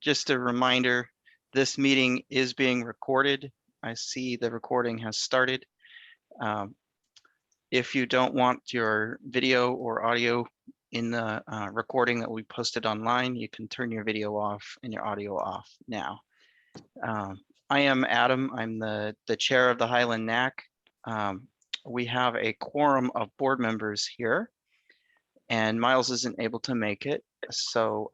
just a reminder, this meeting is being recorded. I see the recording has started. If you don't want your video or audio in the recording that we posted online, you can turn your video off and your audio off now. I am Adam. I'm the chair of the Highland NAC. We have a quorum of board members here, and Miles isn't able to make it. So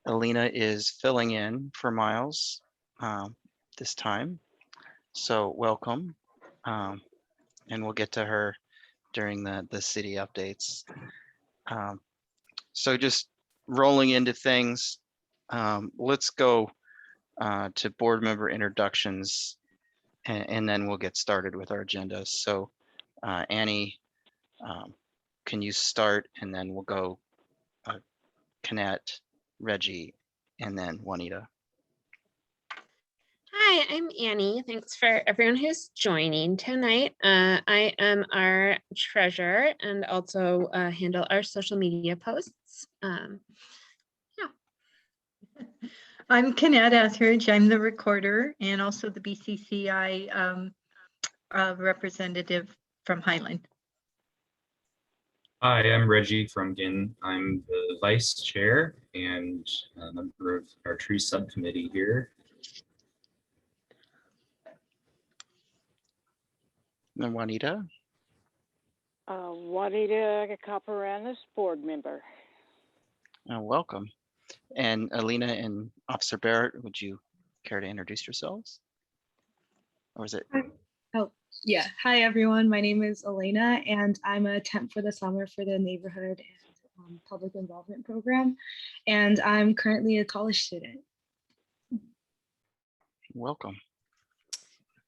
Alina is filling in for Miles this time. So welcome. And we'll get to her during the city updates. So just rolling into things, let's go to board member introductions, and then we'll get started with our agenda. So Annie, can you start, and then we'll go Konnette, Reggie, and then Juanita. Hi, I'm Annie. Thanks for everyone who's joining tonight. I am our treasurer and also handle our social media posts. I'm Konnette Etheridge. I'm the recorder and also the BCCI representative from Highland. Hi, I'm Reggie from GIN. I'm the vice chair and a member of our tree subcommittee here. And Juanita? Juanita Caparanis, board member. Welcome. And Alina and Officer Barrett, would you care to introduce yourselves? Or is it? Oh, yeah. Hi, everyone. My name is Elena, and I'm a temp for the summer for the neighborhood and public involvement program. And I'm currently a college student. Welcome.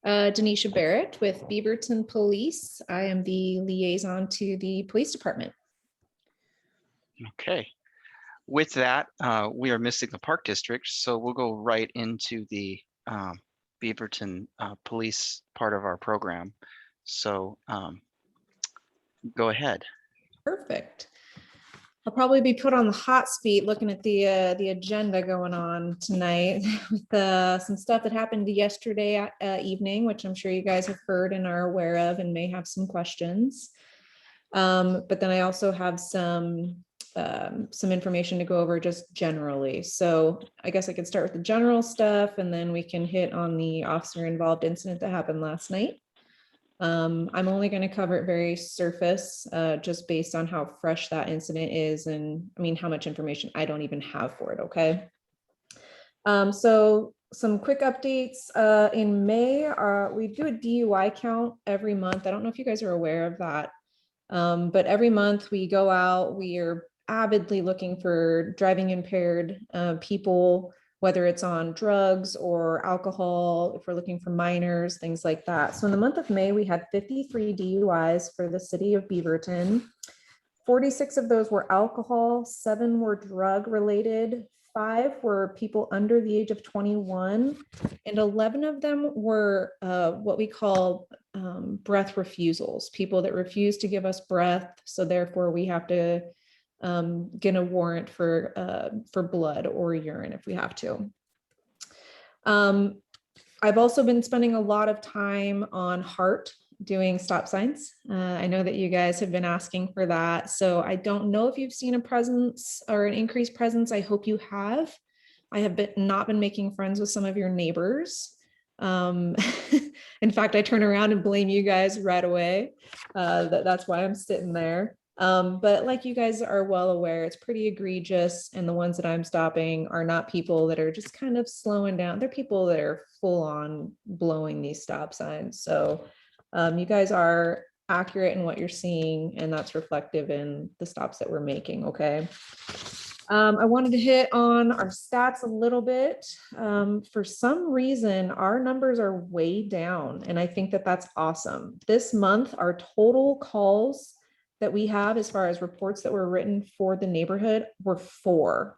Denisha Barrett with Beaverton Police. I am the liaison to the police department. Okay. With that, we are missing the Park District, so we'll go right into the Beaverton police part of our program. So go ahead. Perfect. I'll probably be put on the hot seat looking at the agenda going on tonight with some stuff that happened yesterday evening, which I'm sure you guys have heard and are aware of and may have some questions. But then I also have some information to go over just generally. So I guess I could start with the general stuff and then we can hit on the officer involved incident that happened last night. I'm only going to cover it very surface, just based on how fresh that incident is. And I mean, how much information I don't even have for it. Okay. So some quick updates, in May, we do a DUI count every month. I don't know if you guys are aware of that. But every month we go out, we are avidly looking for driving impaired people, whether it's on drugs or alcohol, if we're looking for minors, things like that. So in the month of May, we had 53 DUIs for the city of Beaverton. 46 of those were alcohol, 7 were drug related, 5 were people under the age of 21, and 11 of them were what we call breath refusals, people that refuse to give us breath. So therefore we have to get a warrant for blood or urine if we have to. I've also been spending a lot of time on HART doing stop signs. I know that you guys have been asking for that. So I don't know if you've seen a presence or an increased presence. I hope you have. I have not been making friends with some of your neighbors. In fact, I turn around and blame you guys right away. That's why I'm sitting there. But like you guys are well aware, it's pretty egregious. And the ones that I'm stopping are not people that are just kind of slowing down. They're people that are full on blowing these stop signs. So you guys are accurate in what you're seeing, and that's reflective in the stops that we're making. Okay. I wanted to hit on our stats a little bit. For some reason, our numbers are way down, and I think that that's awesome. This month, our total calls that we have as far as reports that were written for the neighborhood were 4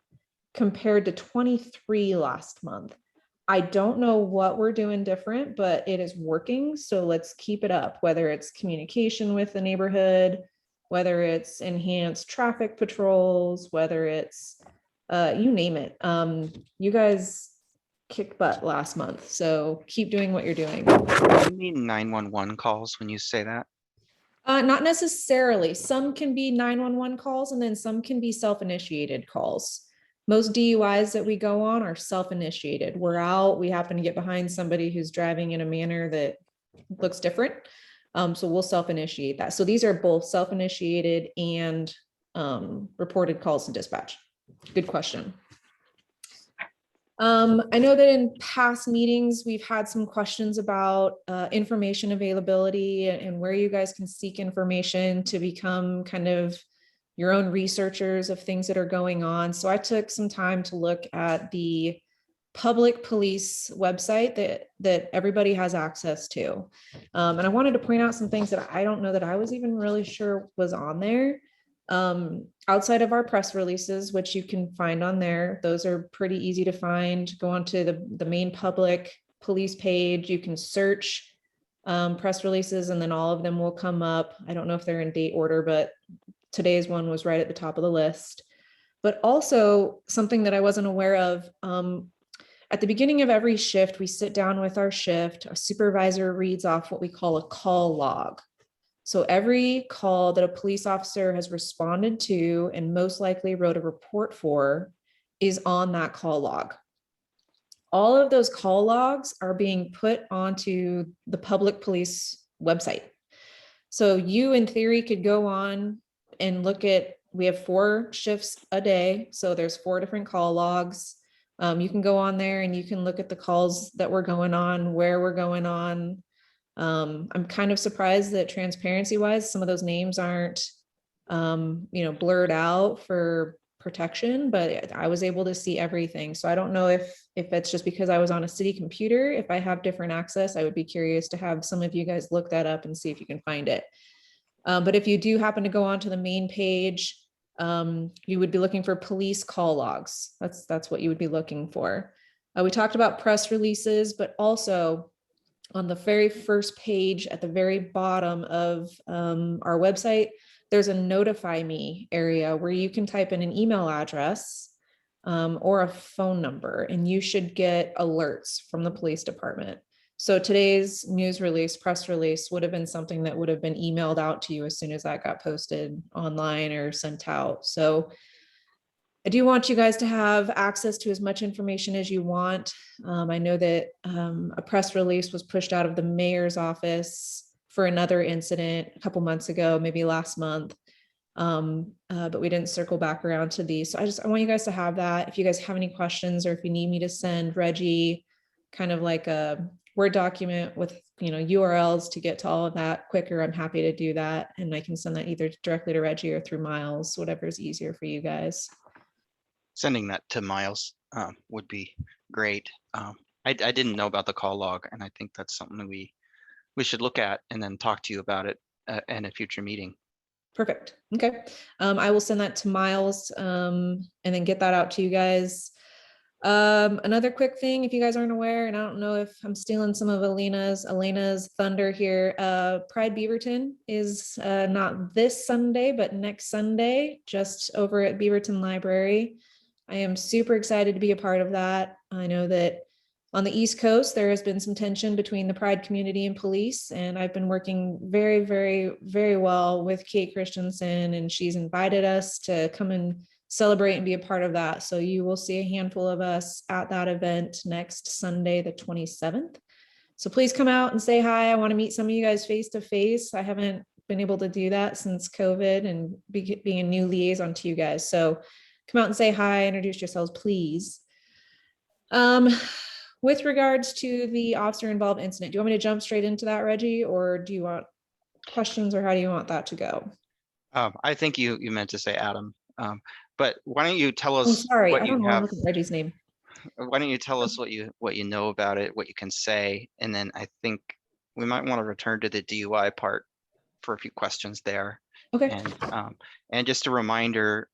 compared to 23 last month. I don't know what we're doing different, but it is working. So let's keep it up, whether it's communication with the neighborhood, whether it's enhanced traffic patrols, whether it's you name it. You guys kicked butt last month, so keep doing what you're doing. Do you mean 911 calls when you say that? Not necessarily. Some can be 911 calls, and then some can be self-initiated calls. Most DUIs that we go on are self-initiated. We're out, we happen to get behind somebody who's driving in a manner that looks different. So we'll self-initiate that. So these are both self-initiated and reported calls to dispatch. Good question. I know that in past meetings, we've had some questions about information availability and where you guys can seek information to become kind of your own researchers of things that are going on. So I took some time to look at the public police website that everybody has access to. And I wanted to point out some things that I don't know that I was even really sure was on there. Outside of our press releases, which you can find on there, those are pretty easy to find. Go onto the main public police page. You can search press releases and then all of them will come up. I don't know if they're in date order, but today's one was right at the top of the list. But also something that I wasn't aware of, at the beginning of every shift, we sit down with our shift, a supervisor reads off what we call a call log. So every call that a police officer has responded to and most likely wrote a report for is on that call log. All of those call logs are being put onto the public police website. So you in theory could go on and look at, we have 4 shifts a day. So there's 4 different call logs. You can go on there and you can look at the calls that we're going on, where we're going on. I'm kind of surprised that transparency wise, some of those names aren't, blurred out for protection, but I was able to see everything. So I don't know if it's just because I was on a city computer. If I have different access, I would be curious to have some of you guys look that up and see if you can find it. But if you do happen to go onto the main page, you would be looking for police call logs. That's what you would be looking for. We talked about press releases, but also on the very first page at the very bottom of our website, there's a notify me area where you can type in an email address or a phone number, and you should get alerts from the police department. So today's news release, press release would have been something that would have been emailed out to you as soon as that got posted online or sent out. So I do want you guys to have access to as much information as you want. I know that a press release was pushed out of the mayor's office for another incident a couple months ago, maybe last month, but we didn't circle back around to these. So I want you guys to have that. If you guys have any questions or if you need me to send Reggie kind of like a Word document with URLs to get to all of that quicker, I'm happy to do that. And I can send that either directly to Reggie or through Miles, whatever is easier for you guys. Sending that to Miles would be great. I didn't know about the call log, and I think that's something that we should look at and then talk to you about it in a future meeting. Perfect. Okay. I will send that to Miles and then get that out to you guys. Another quick thing, if you guys aren't aware, and I don't know if I'm stealing some of Elena's thunder here, Pride Beaverton is not this Sunday, but next Sunday, just over at Beaverton Library. I am super excited to be a part of that. I know that on the East Coast, there has been some tension between the Pride community and police, and I've been working very, very, very well with Kate Christensen, and she's invited us to come and celebrate and be a part of that. So you will see a handful of us at that event next Sunday, the 27th. So please come out and say hi. I want to meet some of you guys face to face. I haven't been able to do that since COVID and being a new liaison to you guys. So come out and say hi, introduce yourselves, please. With regards to the officer involved incident, do you want me to jump straight into that, Reggie, or do you want questions, or how do you want that to go? I think you meant to say Adam, but why don't you tell us? Oh, sorry, I what don't you know. have? Look at Reggie's name. Why don't you tell us what you know about it, what you can say, and then I think we might want to return to the DUI part for a few questions there. Okay. And just a reminder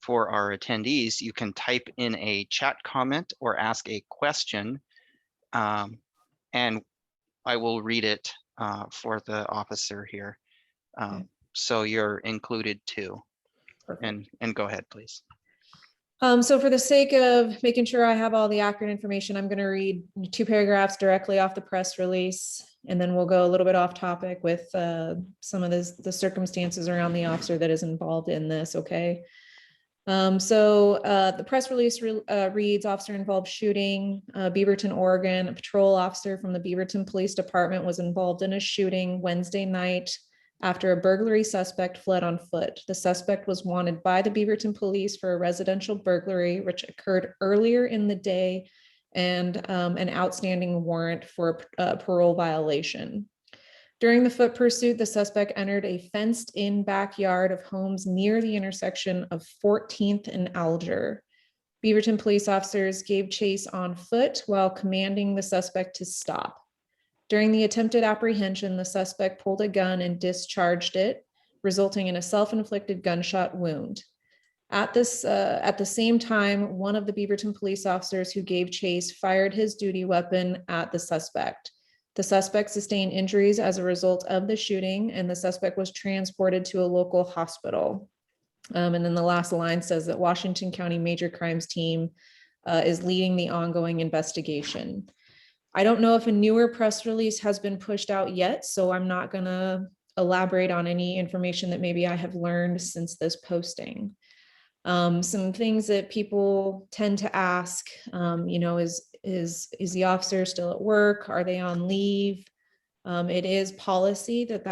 for our attendees, you can type in a chat comment or ask a question, and I will read it for the officer here. So you're included too. And go ahead, please. So for the sake of making sure I have all the accurate information, I'm going to read 2 paragraphs directly off the press release, and then we'll go a little bit off topic with some of the circumstances around the officer that is involved in this, okay? The press release reads, officer involved shooting, Beaverton, Oregon. A patrol officer from the Beaverton Police Department was involved in a shooting Wednesday night after a burglary suspect fled on foot. The suspect was wanted by the Beaverton police for a residential burglary, which occurred earlier in the day, and an outstanding warrant for a parole violation. During the foot pursuit, the suspect entered a fenced-in backyard of homes near the intersection of 14th and Alger. Beaverton police officers gave chase on foot while commanding the suspect to stop. During the attempted apprehension, the suspect pulled a gun and discharged it, resulting in a self-inflicted gunshot wound. At the same time, one of the Beaverton police officers who gave chase fired his duty weapon at the suspect. The suspect sustained injuries as a result of the shooting, and the suspect was transported to a local hospital. And then the last line says that Washington County Major Crimes Team is leading the ongoing investigation. I don't know if a newer press release has been pushed out yet, so I'm not going to elaborate on any information that maybe I have learned since this posting. Some things that people tend to ask, is the officer still at work? Are they on leave? It is policy that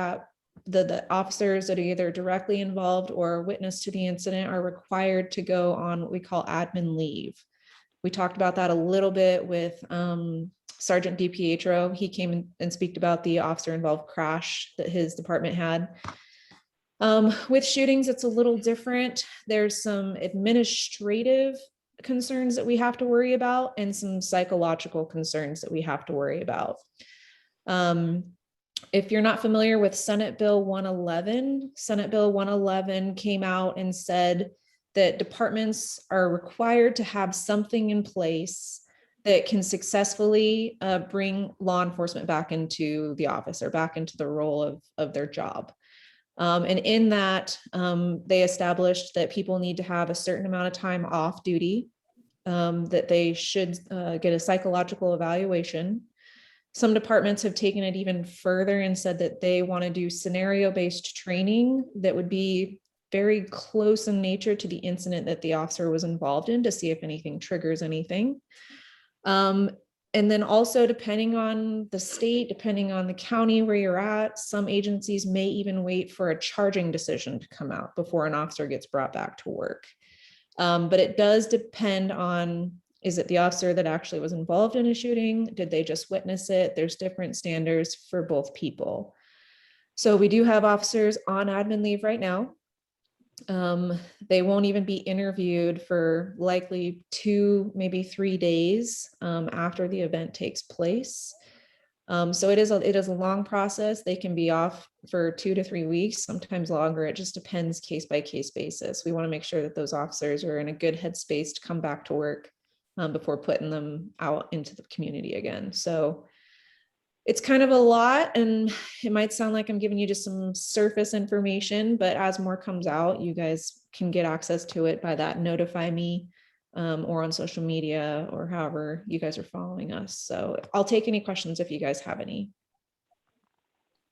the officers that are either directly involved or witness to the incident are required to go on what we call admin leave. We talked about that a little bit with Sergeant DiPietro. He came and spoke about the officer involved crash that his department had. With shootings, it's a little different. There's some administrative concerns that we have to worry about and some psychological concerns that we have to worry about. If you're not familiar with Senate Bill 111, Senate Bill 111 came out and said that departments are required to have something in place that can successfully bring law enforcement back into the office or back into the role of their job. And in that, they established that people need to have a certain amount of time off duty, that they should get a psychological evaluation. Some departments have taken it even further and said that they want to do scenario-based training that would be very close in nature to the incident that the officer was involved in to see if anything triggers anything. And then also, depending on the state, depending on the county where you're at, some agencies may even wait for a charging decision to come out before an officer gets brought back to work. But it does depend on, is it the officer that actually was involved in a shooting? Did they just witness it? There's different standards for both people. So we do have officers on admin leave right now. They won't even be interviewed for likely 2, maybe 3 days after the event takes place. So it is a long process. They can be off for 2 to 3 weeks, sometimes longer. It just depends case by case basis. We want to make sure that those officers are in a good headspace to come back to work before putting them out into the community again. So it's kind of a lot, and it might sound like I'm giving you just some surface information, but as more comes out, you guys can get access to it by that notify me or on social media or however you guys are following us. So I'll take any questions if you guys have any.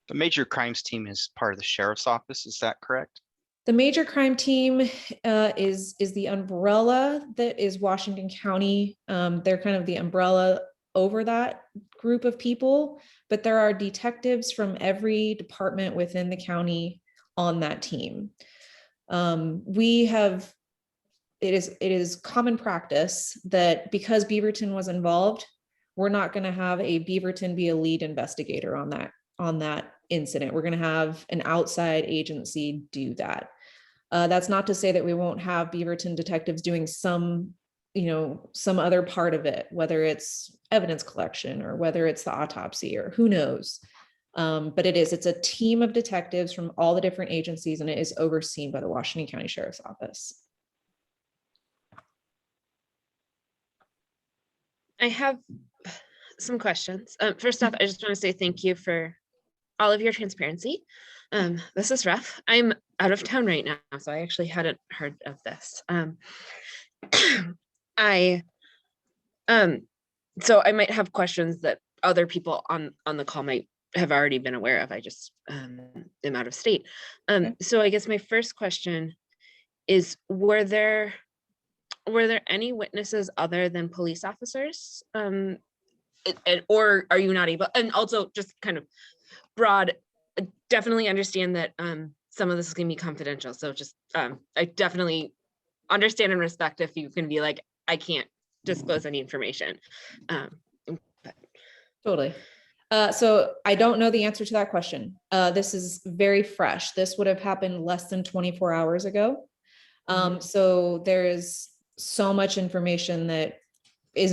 The major crimes team is part of the sheriff's office. Is that correct? The major crime team is the umbrella that is Washington County. They're kind of the umbrella over that group of people, but there are detectives from every department within the county on that team. It is common practice that because Beaverton was involved, we're not going to have a Beaverton be a lead investigator on that incident. We're going to have an outside agency do that. That's not to say that we won't have Beaverton detectives doing some other part of it, whether it's evidence collection or whether it's the autopsy or who knows. But it's a team of detectives from all the different agencies, and it is overseen by the Washington County Sheriff's Office. I have some questions. First off, I just want to say thank you for all of your transparency. This is rough. I'm out of town right now, so I actually hadn't heard of this. So I might have questions that other people on the call might have already been aware of. I just am out of state. So I guess my first question is, were there any witnesses other than police officers? Or are you not able? And also just kind of broad, definitely understand that some of this is going to be confidential. So just I definitely understand and respect if you can be like, I can't disclose any information. Totally. So I don't know the answer to that question. This is very fresh. This would have happened less than 24 hours ago. So there is so much information that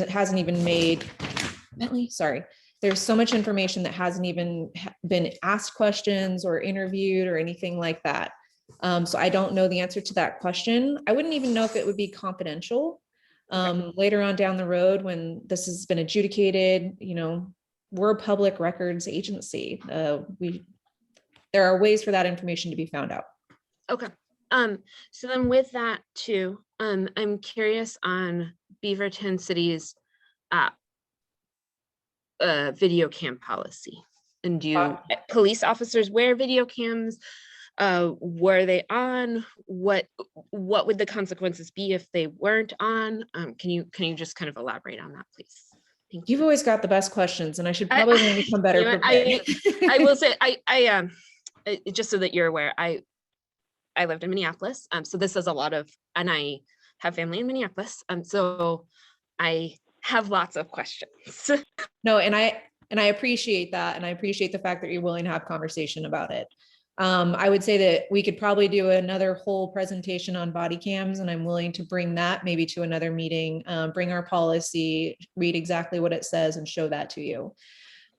hasn't even made, Bentley, sorry. There's so much information that hasn't even been asked questions or interviewed or anything like that. So I don't know the answer to that question. I wouldn't even know if it would be confidential. Later on down the road, when this has been adjudicated, you know, we're a public records agency. There are ways for that information to be found out. Okay. So then with that too, I'm curious on Beaverton City's video cam policy. And do police officers wear video cams? Were they on? What would the consequences be if they weren't on? Can you just kind of elaborate on that, please? Thank you. You've always got the best questions, and I should probably become better prepared. I will say, I just so that you're aware, I lived in Minneapolis, so this is a lot of, and I have family in Minneapolis, so I have lots of questions. No, and I appreciate that, and I appreciate the fact that you're willing to have conversation about it. I would say that we could probably do another whole presentation on body cams, and I'm willing to bring that maybe to another meeting, bring our policy, read exactly what it says, and show that to you.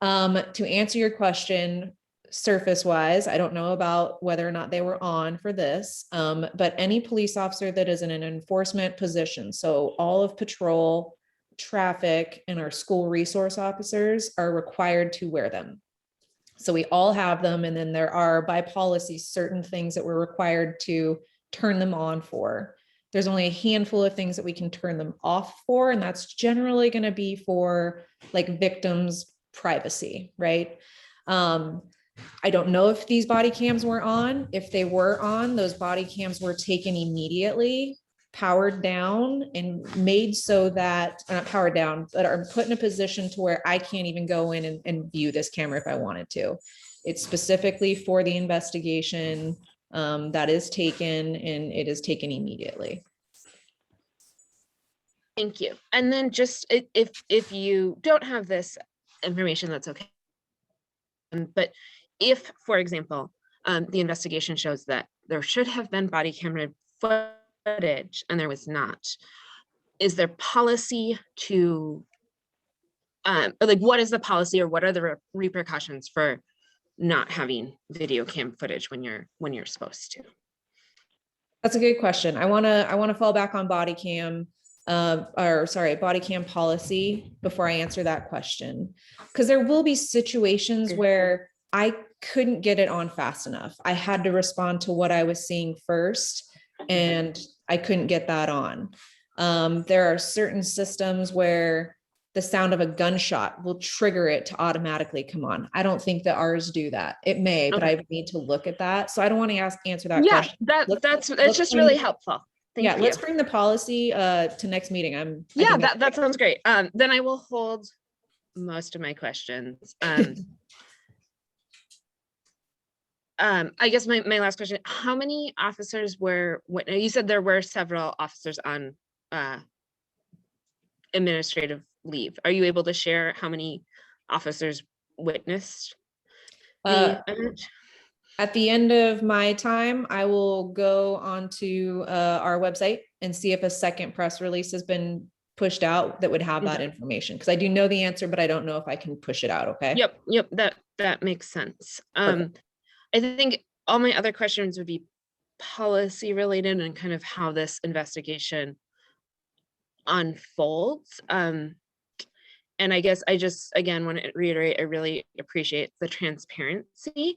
To answer your question, surface wise, I don't know about whether or not they were on for this, but any police officer that is in an enforcement position, so all of patrol, traffic, and our school resource officers are required to wear them. So we all have them, and then there are by policy certain things that we're required to turn them on for. There's only a handful of things that we can turn them off for, and that's generally going to be for like victims' privacy, right? I don't know if these body cams were on. If they were on, those body cams were taken immediately, powered down, and made so that, not powered down, but are put in a position to where I can't even go in and view this camera if I wanted to. It's specifically for the investigation that is taken, and it is taken immediately. Thank you. And then just if you don't have this information, that's okay. But if, for example, the investigation shows that there should have been body camera footage and there was not, is there policy to, like, what is the policy, or what are the repercussions for not having video cam footage when you're supposed to? That's a good question. I want to fall back on body cam, body cam policy before I answer that question, because there will be situations where I couldn't get it on fast enough. I had to respond to what I was seeing first, and I couldn't get that on. There are certain systems where the sound of a gunshot will trigger it to automatically come on. I don't think that ours do that. It may, but I need to look at that. So I don't want to answer that question. That's just really helpful. Thank you. Let's bring the policy to next meeting. That sounds great. Then I will hold most of my questions. I guess my last question, how many officers were, you said there were several officers on administrative leave. Are you able to share how many officers witnessed the event? At the end of my time, I will go onto our website and see if a second press release has been pushed out that would have that information, because I do know the answer, but I don't know if I can push it out. Okay. Yep. That makes sense. I think all my other questions would be policy related and kind of how this investigation unfolds. And I guess I just, again, want to reiterate, I really appreciate the transparency.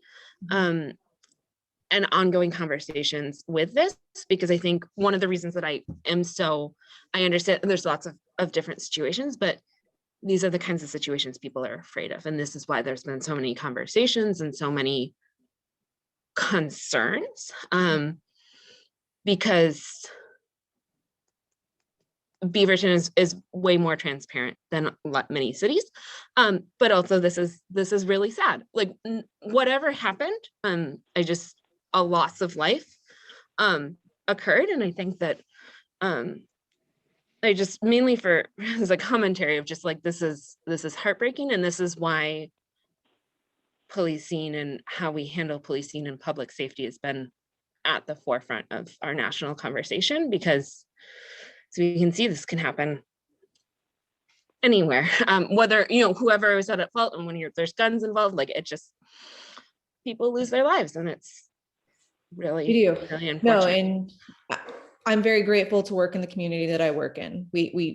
and ongoing conversations with this, because I think one of the reasons that I understand there's lots of different situations, but these are the kinds of situations people are afraid of. And this is why there's been so many conversations and so many concerns, because Beaverton is way more transparent than many cities. But also this is really sad. Like whatever happened, a loss of life occurred. And I think that I just mainly for as a commentary of just like, this is heartbreaking. And this is why policing and how we handle policing and public safety has been at the forefront of our national conversation, because so you can see this can happen anywhere, whether, whoever is at fault, and when there's guns involved, like it just, people lose their lives, and it's really, You do. really unfortunate. No, and I'm very grateful to work in the community that I work in.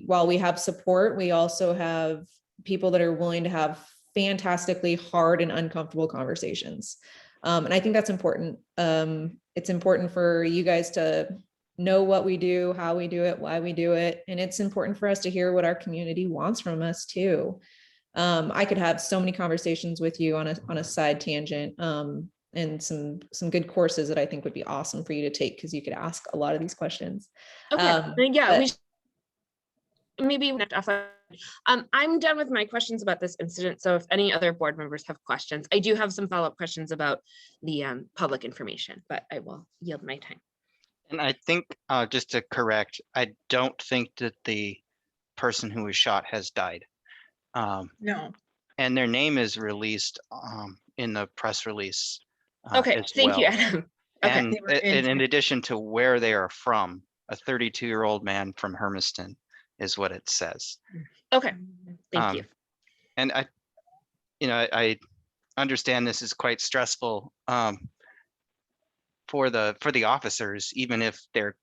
While we have support, we also have people that are willing to have fantastically hard and uncomfortable conversations. And I think that's important. It's important for you guys to know what we do, how we do it, why we do it. And it's important for us to hear what our community wants from us too. I could have so many conversations with you on a side tangent, and some good courses that I think would be awesome for you to take, because you could ask a lot of these questions. Okay, yeah, but maybe I'm done with my questions about this incident. So if any other board members have questions, I do have some follow-up questions about the public information, but I will yield my time. And I think, just to correct, I don't think that the person who was shot has died. No. And their name is released in the press release. Okay, as thank you, well. Adam. Okay, And They were in addition to where they are from, a 32-year-old man from Hermiston is what it says. okay, thank you. And I understand this is quite stressful for the officers, even if they're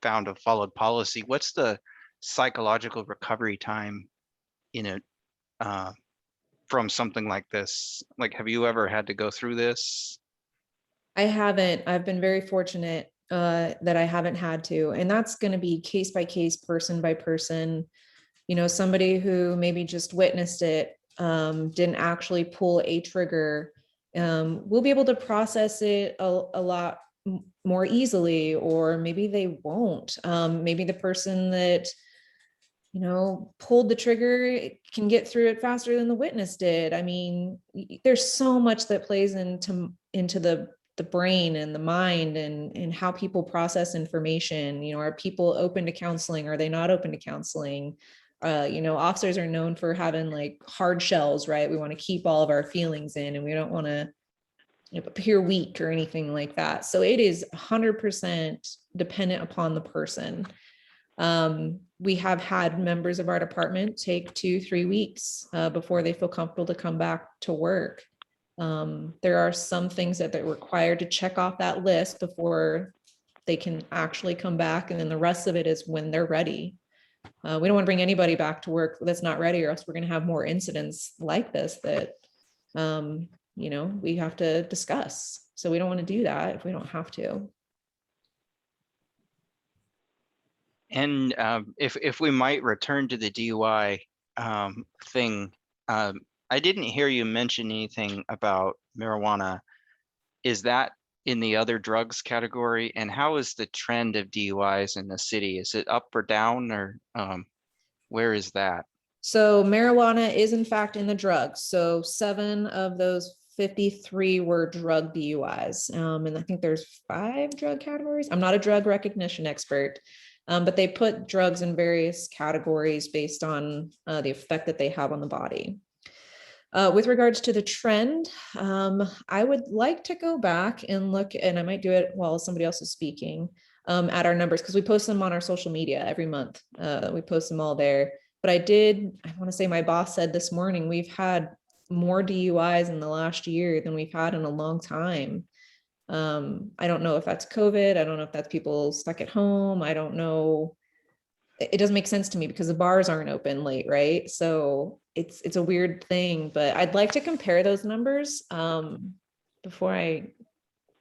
found to have followed policy. What's the psychological recovery time from something like this? Like, have you ever had to go through this? I haven't. I've been very fortunate that I haven't had to, and that's going to be case by case, person by person. Somebody who maybe just witnessed it, didn't actually pull a trigger, will be able to process it a lot more easily, or maybe they won't. Maybe the person that pulled the trigger can get through it faster than the witness did. I mean, there's so much that plays into the brain and the mind and how people process information. Are people open to counseling? Are they not open to counseling? Officers are known for having like hard shells, right? We want to keep all of our feelings in, and we don't want to appear weak or anything like that. So it is 100% dependent upon the person. We have had members of our department take 2-3 weeks before they feel comfortable to come back to work. There are some things that they're required to check off that list before they can actually come back. And then the rest of it is when they're ready. We don't want to bring anybody back to work that's not ready, or else we're going to have more incidents like this that, we have to discuss. So we don't want to do that if we don't have to. And if we might return to the DUI thing, I didn't hear you mention anything about marijuana. Is that in the other drugs category? And how is the trend of DUIs in the city? Is it up or down, or where is that? So marijuana is in fact in the drugs. So 7 of those 53 were drug DUIs. And I think there's 5 drug categories. I'm not a drug recognition expert, but they put drugs in various categories based on the effect that they have on the body. With regards to the trend, I would like to go back and look, and I might do it while somebody else is speaking, at our numbers, because we post them on our social media every month. We post them all there. But I want to say my boss said this morning, we've had more DUIs in the last year than we've had in a long time. I don't know if that's COVID. I don't know if that's people stuck at home. I don't know. It doesn't make sense to me because the bars aren't open late, right? So it's a weird thing, but I'd like to compare those numbers before I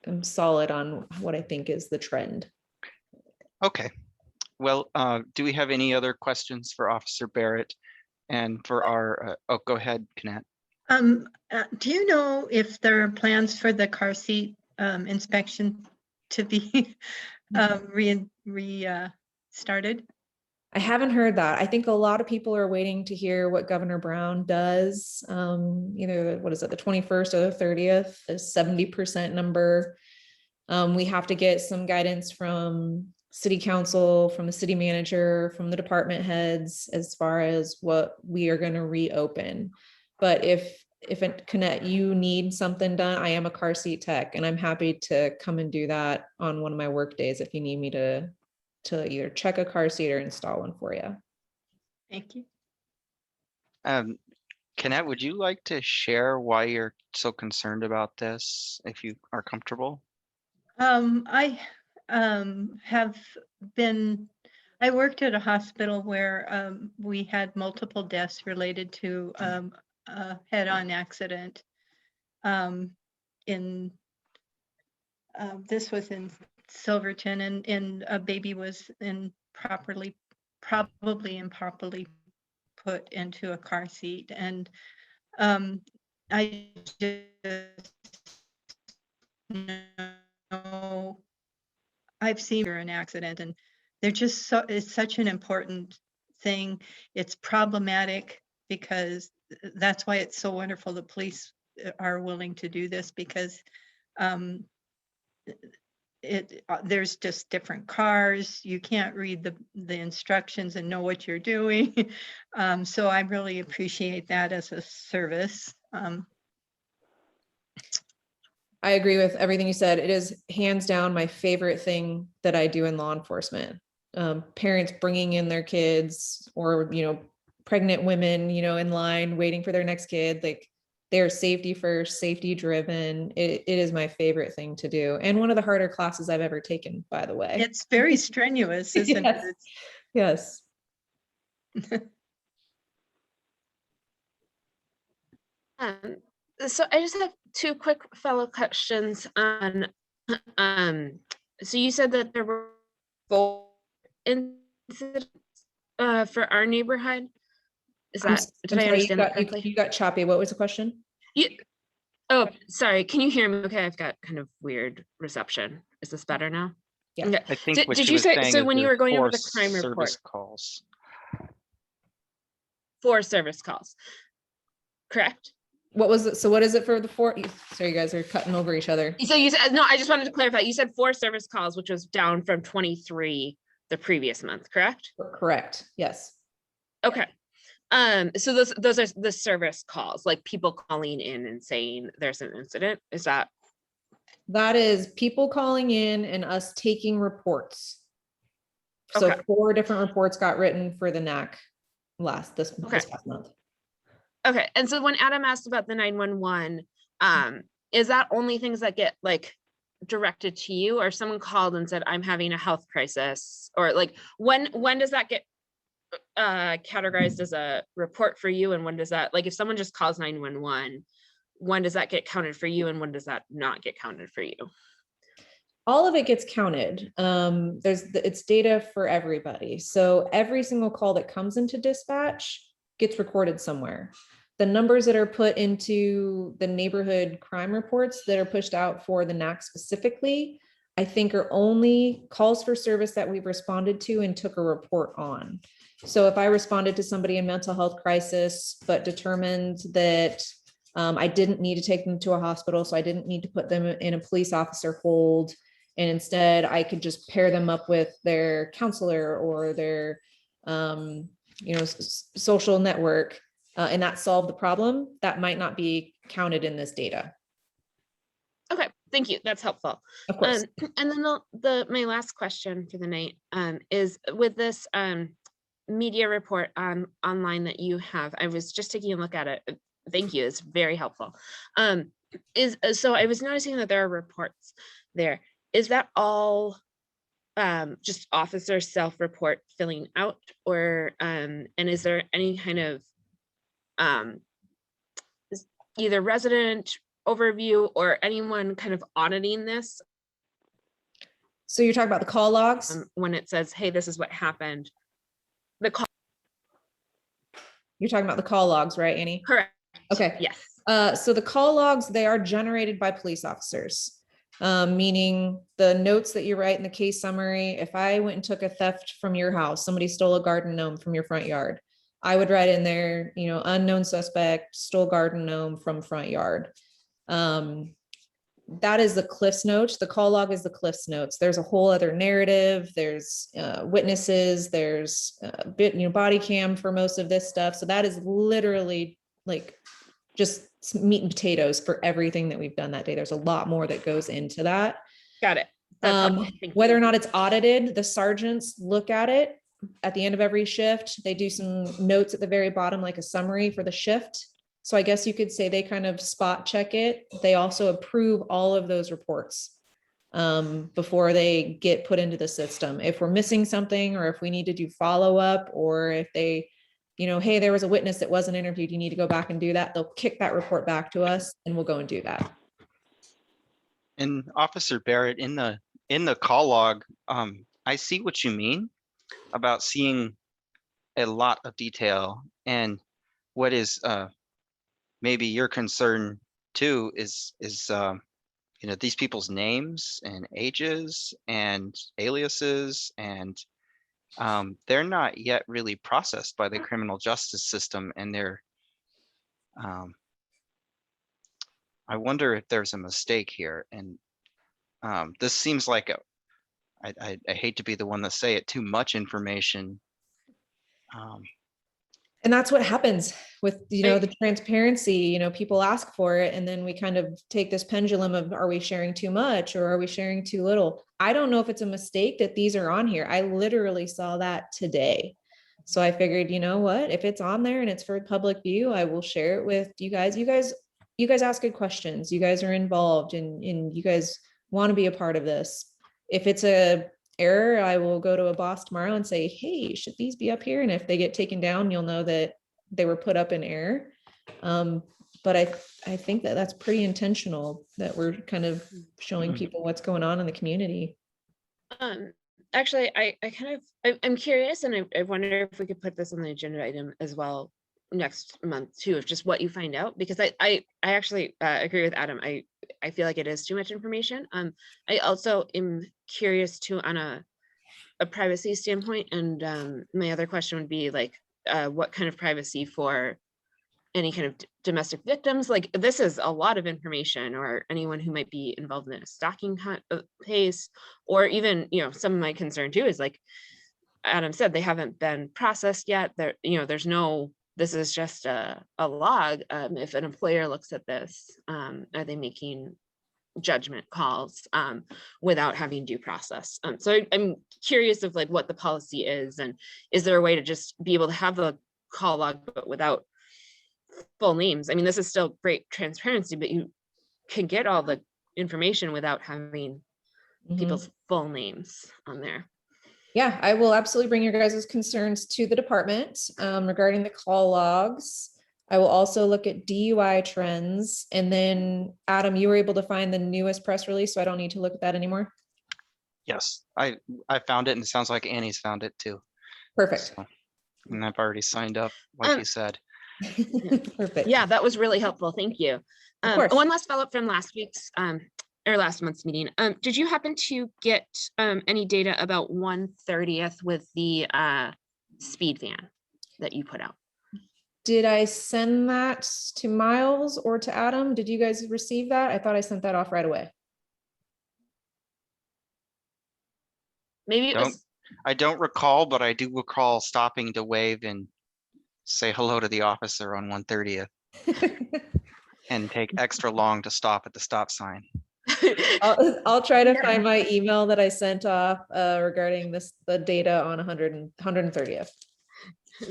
I'm solid on what I think is the trend. Okay. Well, do we have any other questions for Officer Barrett and for our, oh, go ahead, Konnette. Do you know if there are plans for the car seat inspection to be started? I haven't heard that. I think a lot of people are waiting to hear what Governor Brown does. Either, what is it, the 21st or the 30th, the 70% number. We have to get some guidance from city council, from the city manager, from the department heads, as far as what we are going to reopen. But if at Konnette you need something done, I am a car seat tech, and I'm happy to come and do that on one of my work days if you need me to either check a car seat or install one for you. Thank you. Konnette, would you like to share why you're so concerned about this, if you are comfortable? I worked at a hospital where we had multiple deaths related to a head-on accident. This was in Silverton, and a baby was probably improperly put into a car seat, and I just know I've seen an accident, and they're just so, it's such an important thing. It's problematic because that's why it's so wonderful the police are willing to do this, because there's just different cars. You can't read the instructions and know what you're doing. So I really appreciate that as a service. I agree with everything you said. It is hands down my favorite thing that I do in law enforcement. Parents bringing in their kids, or, pregnant women, in line waiting for their next kid, like, they're safety first, safety driven. It is my favorite thing to do. And one of the harder classes I've ever taken, by the way. It's very strenuous, isn't Yes. it? Yes. So I just have two quick follow questions on, so you said that there were 4 incidents for our neighborhood. Is that, did I understand that correctly? You got choppy. What was the question? Oh, sorry. Can you hear me? Okay, I've got kind of weird reception. Is this better now? Yeah. Okay. I think what Did she you was say, saying so is when you there's were going over 4 the crime report, service calls. 4 service calls, correct? What was it? So what is it for the 4? Sorry, you guys are cutting over each other. So you said, no, I just wanted to clarify. You said 4 service calls, which was down from 23 the previous month, correct? Correct. Yes. Okay. So those are the service calls, like people calling in and saying there's an incident. Is that? That is people calling in and us taking reports. So Okay. 4 different reports got written for the NAC this past month. Okay. And so when Adam asked about the 911, is that only things that get like directed to you, or someone called and said, I'm having a health crisis, or like when does that get categorized as a report for you, and when does that, like, if someone just calls 911, when does that get counted for you, and when does that not get counted for you? All of it gets counted. It's data for everybody. So every single call that comes into dispatch gets recorded somewhere. The numbers that are put into the neighborhood crime reports that are pushed out for the NAC specifically, I think are only calls for service that we've responded to and took a report on. So if I responded to somebody in mental health crisis, but determined that I didn't need to take them to a hospital, so I didn't need to put them in a police officer hold, and instead I could just pair them up with their counselor or their social network, and that solved the problem, that might not be counted in this data. Okay, thank you. That's helpful. Of course. And then my last question for the night is with this media report online that you have. I was just taking a look at it. Thank you. It's very helpful. So I was noticing that there are reports there. Is that all just officer self-report filling out, or and is there any kind of either resident overview or anyone kind of auditing this So you're talking about the call logs? when it says, hey, this is what happened? The call, You're talking about the call logs, right, Annie? correct. Okay. Yes. So the call logs, they are generated by police officers, meaning the notes that you write in the case summary. If I went and took a theft from your house, somebody stole a garden gnome from your front yard, I would write in there, you know, unknown suspect stole garden gnome from front yard. That is the Cliff's Notes. The call log is the Cliff's Notes. There's a whole other narrative. There's witnesses. There's body cam for most of this stuff. So that is literally like just meat and potatoes for everything that we've done that day. There's a lot more that goes into that. Got it. That's helpful. Thank you. Whether or not it's audited, the sergeants look at it at the end of every shift. They do some notes at the very bottom, like a summary for the shift. So I guess you could say they kind of spot check it. They also approve all of those reports before they get put into the system. If we're missing something, or if we need to do follow-up, or if they, hey, there was a witness that wasn't interviewed, you need to go back and do that. They'll kick that report back to us and we'll go and do that. And Officer Barrett, in the call log, I see what you mean about seeing a lot of detail, and what is maybe your concern too is these people's names and ages and aliases, and they're not yet really processed by the criminal justice system, and they're I wonder if there's a mistake here. And this seems like I hate to be the one to say it, too much information. And that's what happens with, the transparency, people ask for it. And then we kind of take this pendulum of, are we sharing too much or are we sharing too little? I don't know if it's a mistake that these are on here. I literally saw that today. So I figured, you know what, if it's on there and it's for public view, I will share it with you guys. You guys ask good questions. You guys are involved and you guys want to be a part of this. If it's a error, I will go to a boss tomorrow and say, hey, should these be up here? And if they get taken down, you'll know that they were put up in error. But I think that that's pretty intentional, that we're kind of showing people what's going on in the community. Actually, I'm curious, and I wonder if we could put this on the agenda item as well next month too, of just what you find out, because I actually agree with Adam. I feel like it is too much information. I also am curious too on a privacy standpoint, and my other question would be like, what kind of privacy for any kind of domestic victims? Like, this is a lot of information, or anyone who might be involved in a stalking case, or even, some of my concern too is, like Adam said, they haven't been processed yet. There's no, this is just a log. If an employer looks at this, are they making judgment calls without having due process? So I'm curious of like what the policy is, and is there a way to just be able to have the call log but without full names? I mean, this is still great transparency, but you can get all the information without having people's full names on there. Yeah, I will absolutely bring your guys' concerns to the department regarding the call logs. I will also look at DUI trends. And then Adam, you were able to find the newest press release, so I don't need to look at that anymore. Yes, I found it, and it sounds like Annie's found it too. Perfect. So, and I've already signed up, like you said. Perfect. Yeah, that was really helpful. Thank you. Of course. One last follow-up from last week's or last month's meeting. Did you happen to get any data about 1/30th with the speed van that you put out? Did I send that to Miles or to Adam? Did you guys receive that? I thought I sent that off right away. Maybe it was. I don't recall, but I do recall stopping to wave and say hello to the officer on 1/30th and take extra long to stop at the stop sign. I'll try to find my email that I sent off regarding the data on 130th.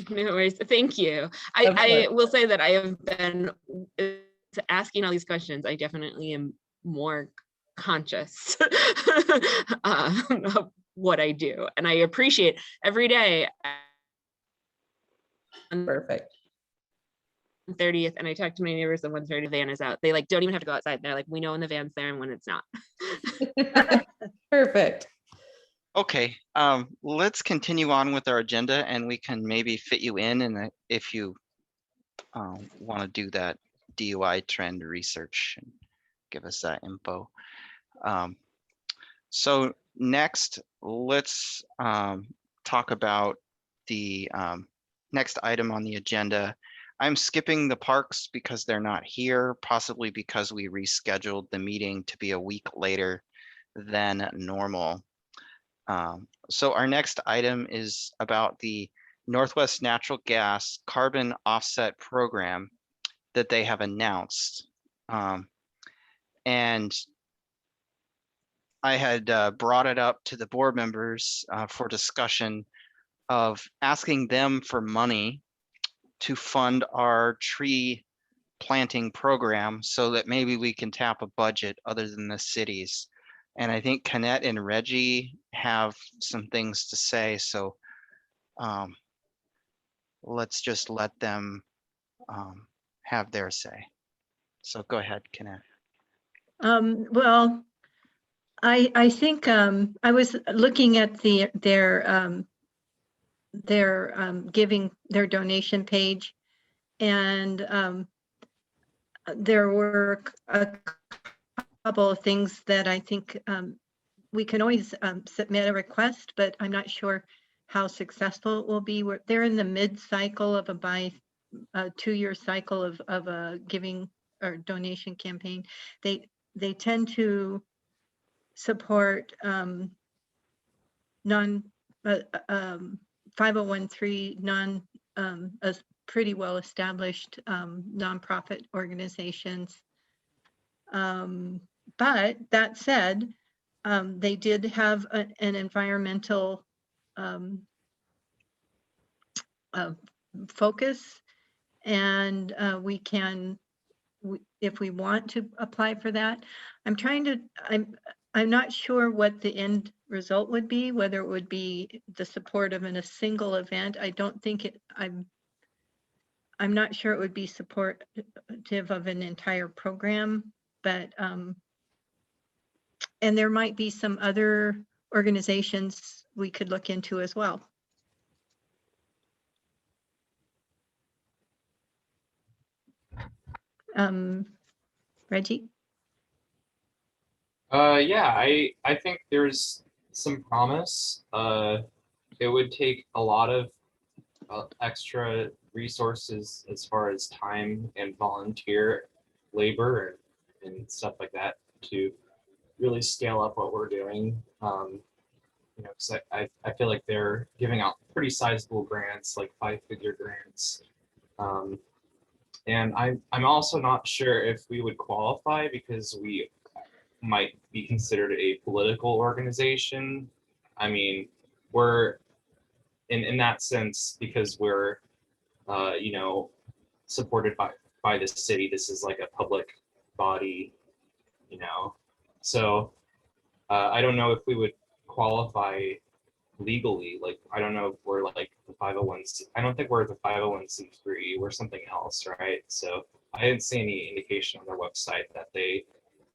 No worries. Thank you. I will say that I have been asking all these questions. I definitely am more conscious of what I do, and I appreciate every day. Perfect. 30th, and I talked to my neighbors, and 1:30 van is out. They like don't even have to go outside. They're like, we know when the van's there and when it's not. Perfect. Okay, let's continue on with our agenda, and we can maybe fit you in, and if you want to do that DUI trend research and give us that info. So next, let's talk about the next item on the agenda. I'm skipping the parks because they're not here, possibly because we rescheduled the meeting to be a week later than normal. So our next item is about the Northwest Natural Gas Carbon Offset Program that they have announced. And I had brought it up to the board members for discussion of asking them for money to fund our tree planting program so that maybe we can tap a budget other than the cities. And I think Konnette and Reggie have some things to say, so let's just let them have their say. So go ahead, Konnette. Well, I think I was looking at their giving, their donation page, and there were a couple of things that I think we can always submit a request, but I'm not sure how successful it will be. They're in the mid-cycle of a 2-year cycle of a giving or donation campaign. They tend to support 501(c) as pretty well established nonprofit organizations. But that said, they did have an environmental focus, and we can, if we want to apply for that. I'm not sure what the end result would be, whether it would be the support of a single event. I don't think I'm not sure it would be supportive of an entire program, but and there might be some other organizations we could look into as well. Reggie? Yeah, I think there's some promise. It would take a lot of extra resources as far as time and volunteer labor and stuff like that to really scale up what we're doing. You know, because I feel like they're giving out pretty sizable grants, like 5-figure grants. And I'm also not sure if we would qualify because we might be considered a political organization. I mean, we're in that sense because we're you know, supported by the city. This is like a public body, you know. So I don't know if we would qualify legally. Like, I don't know if we're like the 501c. I don't think we're the 501c3. We're something else, right? So I didn't see any indication on their website that they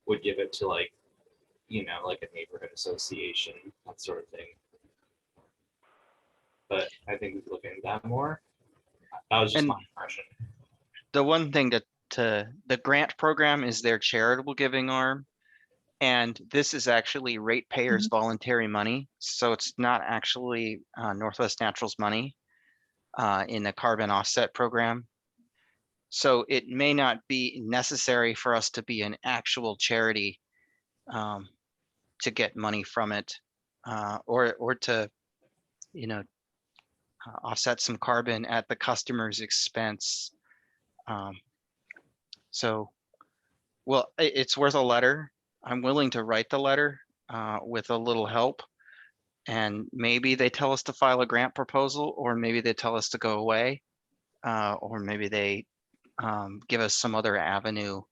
would give it to, like, you know, like a neighborhood association, that sort of thing. But I think we could look into that more. That was just my impression. The one thing that the grant program is their charitable giving arm, and this is actually ratepayers' voluntary money, so it's not actually Northwest Natural's money in the carbon offset program. So it may not be necessary for us to be an actual charity to get money from it, or to, you know, offset some carbon at the customer's expense. So, well, it's worth a letter. I'm willing to write the letter with a little help. And maybe they tell us to file a grant proposal, or maybe they tell us to go away, or maybe they give us some other avenue.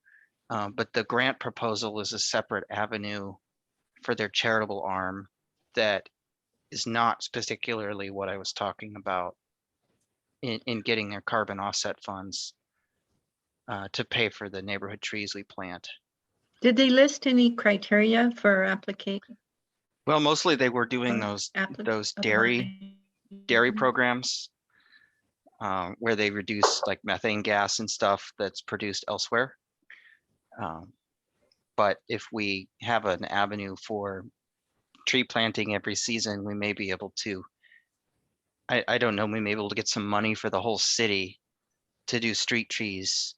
But the grant proposal is a separate avenue for their charitable arm that is not particularly what I was talking about in getting their carbon offset funds. to pay for the neighborhood trees we plant. Did they list any criteria for application? Well, mostly they were doing those dairy programs where they reduce like methane gas and stuff that's produced elsewhere. But if we have an avenue for tree planting every season, we may be able to, I don't know, we may be able to get some money for the whole city to do street trees.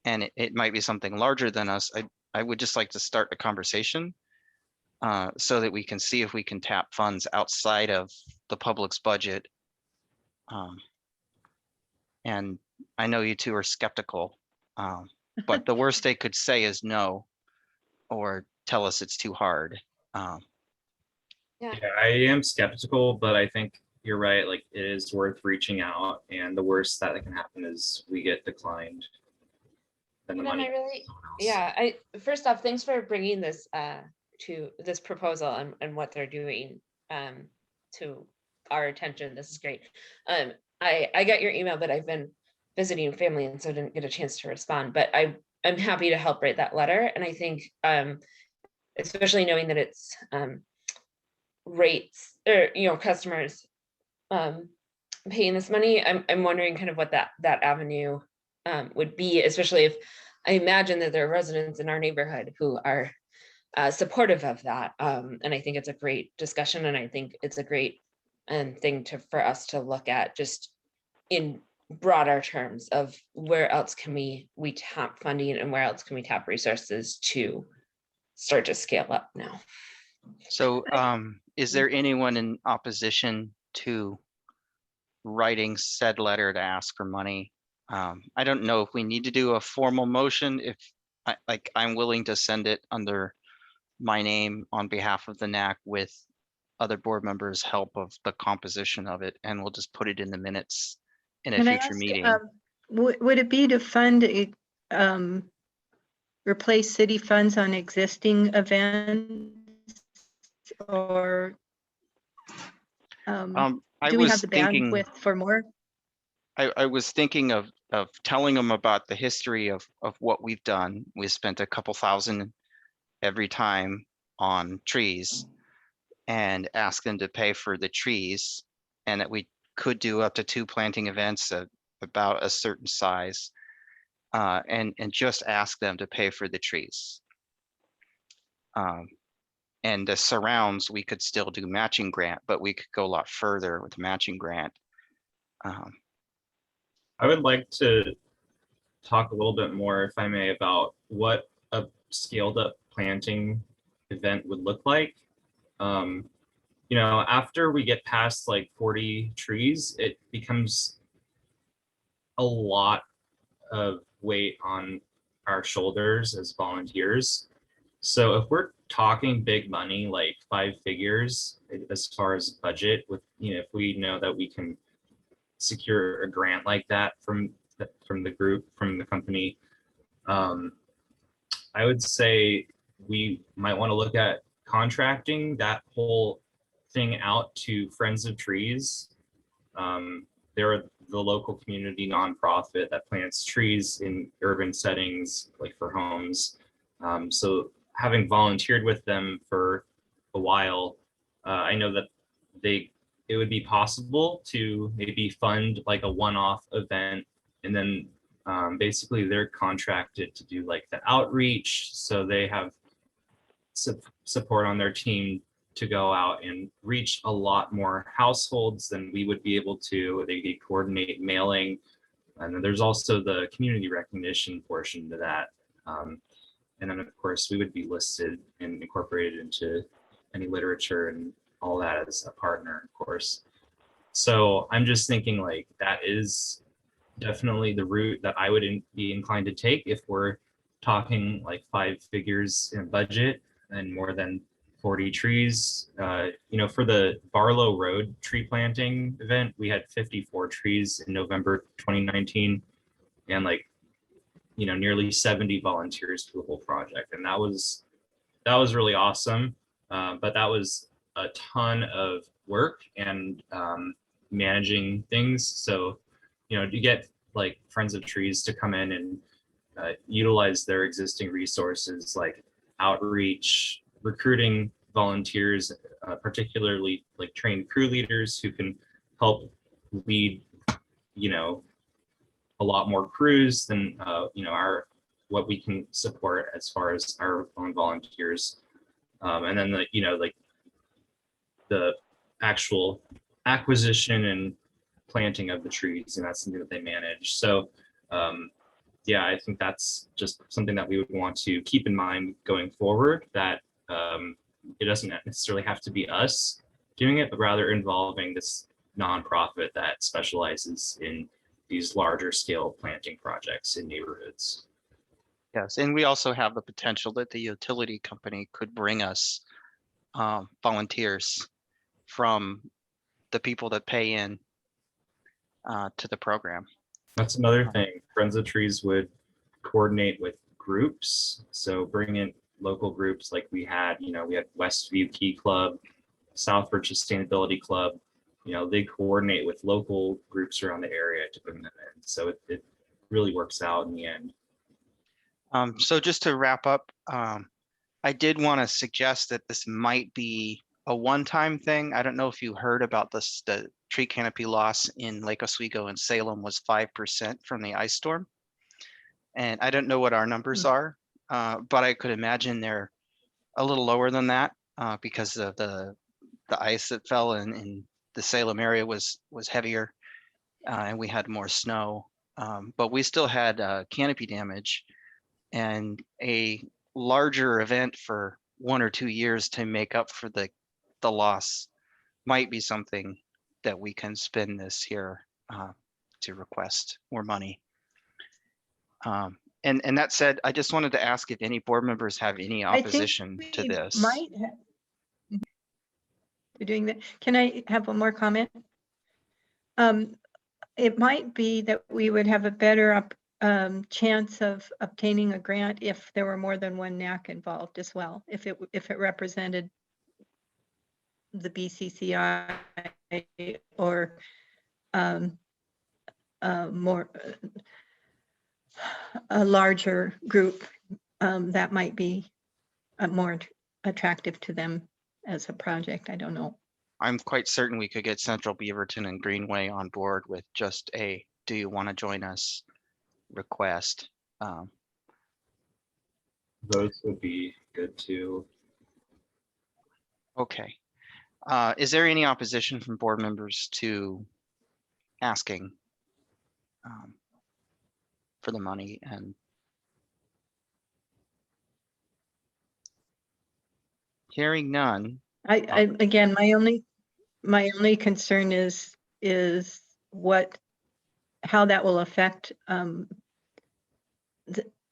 And it might be something larger than us. I would just like to start a conversation so that we can see if we can tap funds outside of the public's budget. And I know you two are skeptical, but the worst they could say is no, or tell us it's too hard. Yeah, I am skeptical, but I think you're right. Like, it is worth reaching out, and the worst that can happen is we get declined. Then the Adam, money I really, goes to someone else. yeah, first off, thanks for bringing this to this proposal and what they're doing to our attention. This is great. I got your email, but I've been visiting family and so didn't get a chance to respond, but I'm happy to help write that letter. And I think especially knowing that it's rates or, you know, customers paying this money, I'm wondering kind of what that avenue would be, especially if I imagine that there are residents in our neighborhood who are supportive of that. And I think it's a great discussion, and I think it's a great thing for us to look at just in broader terms of where else can we tap funding and where else can we tap resources to start to scale up now. So is there anyone in opposition to writing said letter to ask for money? I don't know if we need to do a formal motion. If I'm willing to send it under my name on behalf of the NAC with other board members' help of the composition of it, and we'll just put it in the minutes in a Can I future ask, meeting. would it be to fund replace city funds on existing events, or I do we was have the thinking, bandwidth for more? I was thinking of telling them about the history of what we've done. We spent a couple thousand every time on trees, and ask them to pay for the trees, and that we could do up to 2 planting events of about a certain size, and just ask them to pay for the trees. And the surrounds, we could still do matching grant, but we could go a lot further with matching grant. I would like to talk a little bit more, if I may, about what a scaled up planting event would look like. You know, after we get past like 40 trees, it becomes a lot of weight on our shoulders as volunteers. So if we're talking big money, like 5 figures as far as budget, with, you know, if we know that we can secure a grant like that from the group, from the company, I would say we might want to look at contracting that whole thing out to Friends of Trees. They're the local community nonprofit that plants trees in urban settings, like for homes. So having volunteered with them for a while, I know that it would be possible to maybe fund like a one-off event, and then basically they're contracted to do like the outreach, so they have support on their team to go out and reach a lot more households than we would be able to. They could coordinate mailing, and then there's also the community recognition portion to that. And then of course we would be listed and incorporated into any literature and all that as a partner, of course. So I'm just thinking like that is definitely the route that I would be inclined to take if we're talking like 5 figures in budget and more than 40 trees. You know, for the Barlow Road tree planting event, we had 54 trees in November 2019, and like, you know, nearly 70 volunteers for the whole project, and that was really awesome. But that was a ton of work and managing things. So, you know, you get like Friends of Trees to come in and utilize their existing resources like outreach, recruiting volunteers, particularly like trained crew leaders who can help lead, you know, a lot more crews than you know, what we can support as far as our own volunteers. And then the, you know, like the actual acquisition and planting of the trees, and that's something that they manage. So yeah, I think that's just something that we would want to keep in mind going forward, that it doesn't necessarily have to be us doing it, but rather involving this nonprofit that specializes in these larger scale planting projects in neighborhoods. Yes, and we also have the potential that the utility company could bring us volunteers from the people that pay in to the program. That's another thing. Friends of Trees would coordinate with groups. So bring in local groups like we had, you know, we had Westview Key Club, Southbridge Sustainability Club. You know, they coordinate with local groups around the area to bring them in. So it really works out in the end. So just to wrap up, I did want to suggest that this might be a one-time thing. I don't know if you heard about this, the tree canopy loss in Lake Oswego and Salem was 5% from the ice storm. And I don't know what our numbers are, but I could imagine they're a little lower than that because of the ice that fell in the Salem area was heavier and we had more snow. But we still had canopy damage, and a larger event for 1 or 2 years to make up for the loss might be something that we can spend this year to request more money. And that said, I just wanted to ask if any board members have any opposition to this. Doing that. Can I have one more comment? It might be that we would have a better chance of obtaining a grant if there were more than one NAC involved as well. If it represented the BCCI or more a larger group, that might be more attractive to them as a project. I don't know. I'm quite certain we could get Central Beaverton and Greenway on board with just a "do you want to join us" request. Those would be good too. Okay. Is there any opposition from board members to asking for the money? And hearing none. Again, my only concern is how that will affect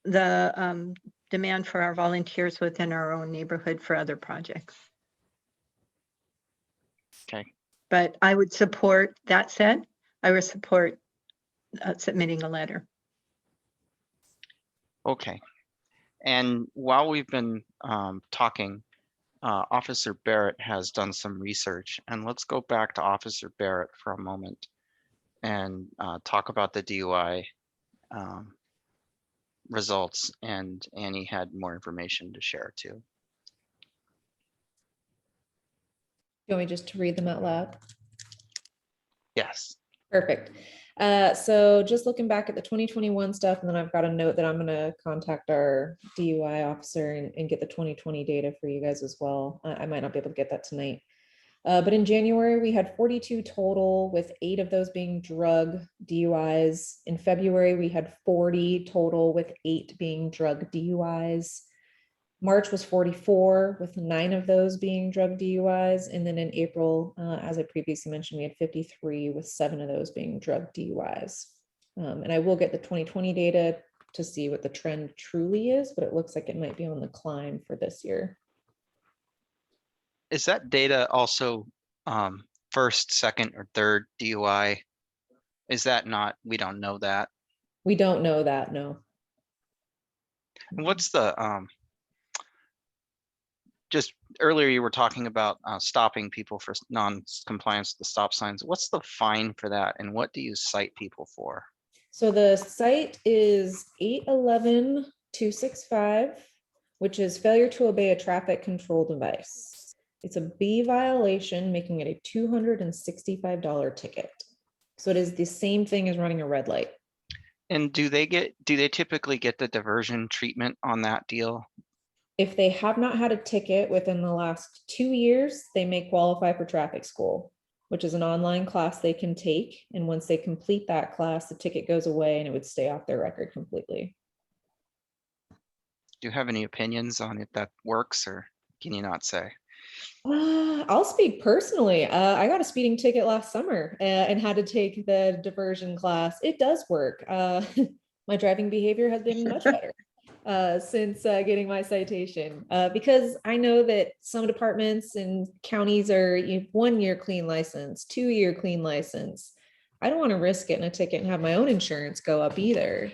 the demand for our volunteers within our own neighborhood for other projects. Okay. But I would support, that said, I would support submitting a letter. Okay. And while we've been talking, Officer Barrett has done some research, and let's go back to Officer Barrett for a moment and talk about the DUI results. And Annie had more information to share too. You want me just to read them out loud? Yes. Perfect. So just looking back at the 2021 stuff, and then I've got a note that I'm going to contact our DUI officer and get the 2020 data for you guys as well. I might not be able to get that tonight. But in January, we had 42 total, with 8 of those being drug DUIs. In February, we had 40 total, with 8 being drug DUIs. March was 44, with 9 of those being drug DUIs. And then in April, as I previously mentioned, we had 53, with 7 of those being drug DUIs. And I will get the 2020 data to see what the trend truly is, but it looks like it might be on the climb for this year. Is that data also first, second, or third DUI? Is that not, we don't know that? We don't know that, no. And what's the, just earlier you were talking about stopping people for non-compliance with the stop signs. What's the fine for that, and what do you cite people for? So the site is 811-265, which is failure to obey a traffic control device. It's a B violation, making it a $265 ticket. So it is the same thing as running a red light. And do they typically get the diversion treatment on that deal? If they have not had a ticket within the last 2 years, they may qualify for traffic school, which is an online class they can take. And once they complete that class, the ticket goes away and it would stay off their record completely. Do you have any opinions on if that works, or can you not say? I'll speak personally. I got a speeding ticket last summer and had to take the diversion class. It does work. My driving behavior has been much better since getting my citation, because I know that some departments and counties are 1 year clean license, 2 year clean license. I don't want to risk getting a ticket and have my own insurance go up either.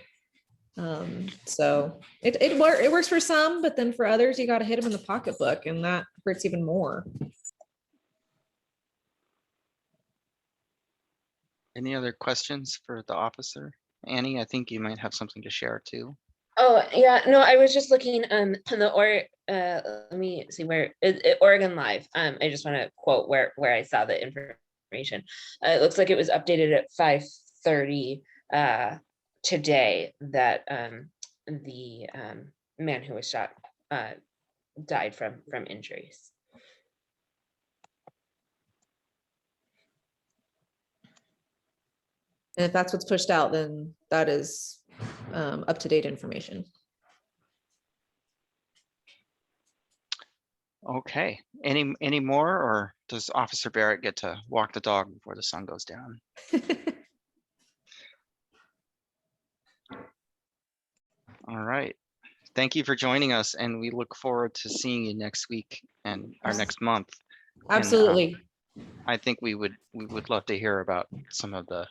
So it works for some, but then for others, you got to hit them in the pocketbook, and that hurts even more. Any other questions for the officer? Annie, I think you might have something to share too. Oh, yeah, no, I was just looking on the let me see where Oregon Live. I just want to quote where I saw the information. It looks like it was updated at 5:30 today that the man who was shot died from injuries. And if that's what's pushed out, then that is up-to-date information. Okay, any more, or does Officer Barrett get to walk the dog before the sun goes down? All right. Thank you for joining us, and we look forward to seeing you next week and our next month. Absolutely. And, I think we would love to hear about some of the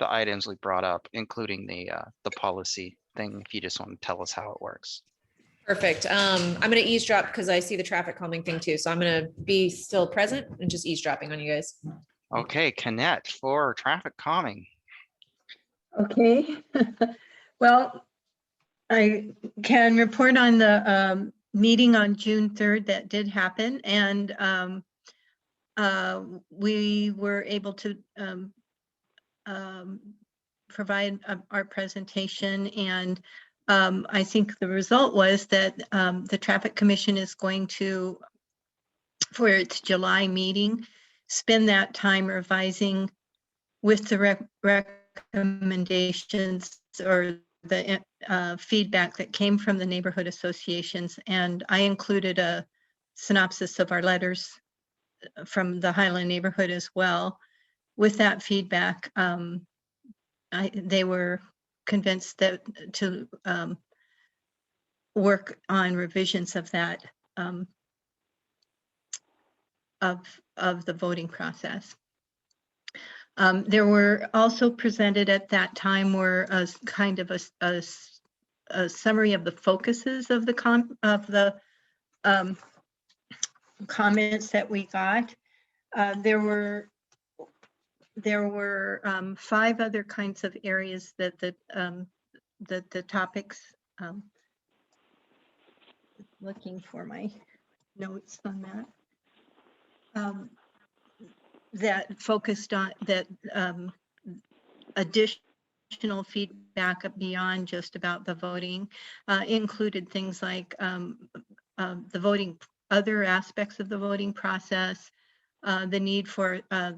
items we brought up, including the policy thing, if you just want to tell us how it works. Perfect. I'm going to eavesdrop because I see the traffic calming thing too. So I'm going to be still present and just eavesdropping on you guys. Okay, Konnette for traffic calming. Okay. Well, I can report on the meeting on June 3rd that did happen, and we were able to provide our presentation, and I think the result was that the Traffic Commission is going to, for its July meeting, spend that time revising with the recommendations or the feedback that came from the neighborhood associations. And I included a synopsis of our letters from the Highland neighborhood as well. With that feedback, they were convinced that to work on revisions of that of the voting process. There were also presented at that time were a kind of a summary of the focuses of the comments that we got. There were 5 other kinds of areas that the topics. Looking for my notes on that. That focused on that additional feedback beyond just about the voting, included things like the voting, other aspects of the voting process, the need for a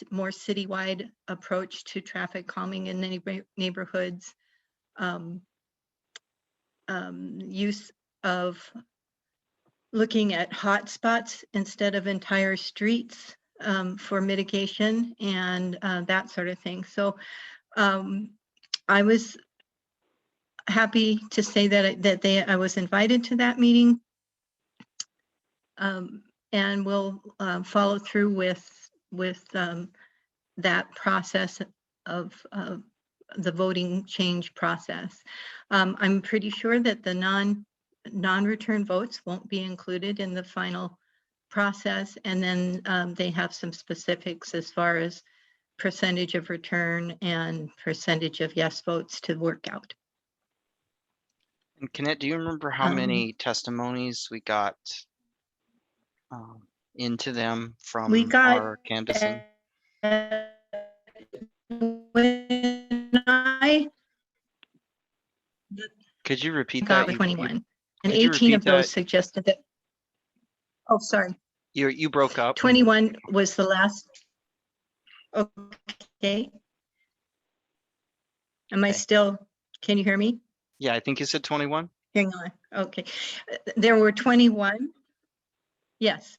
more citywide approach to traffic calming in many neighborhoods, use of looking at hot spots instead of entire streets for mitigation and that sort of thing. So I was happy to say that I was invited to that meeting, and we'll follow through with that process of the voting change process. I'm pretty sure that the non-return votes won't be included in the final process, and then they have some specifics as far as percentage of return and percentage of yes votes to work out. And Konnette, do you remember how many testimonies we got into them from We got our canvassing? When I Could you repeat got that? You 21, and could you 18 repeat of those that? suggested that. Oh, sorry. You broke up. 21 was the last. Okay. Am I Okay. still, can you hear me? Yeah, I think you said 21. Hang on. Okay. There were 21. Yes.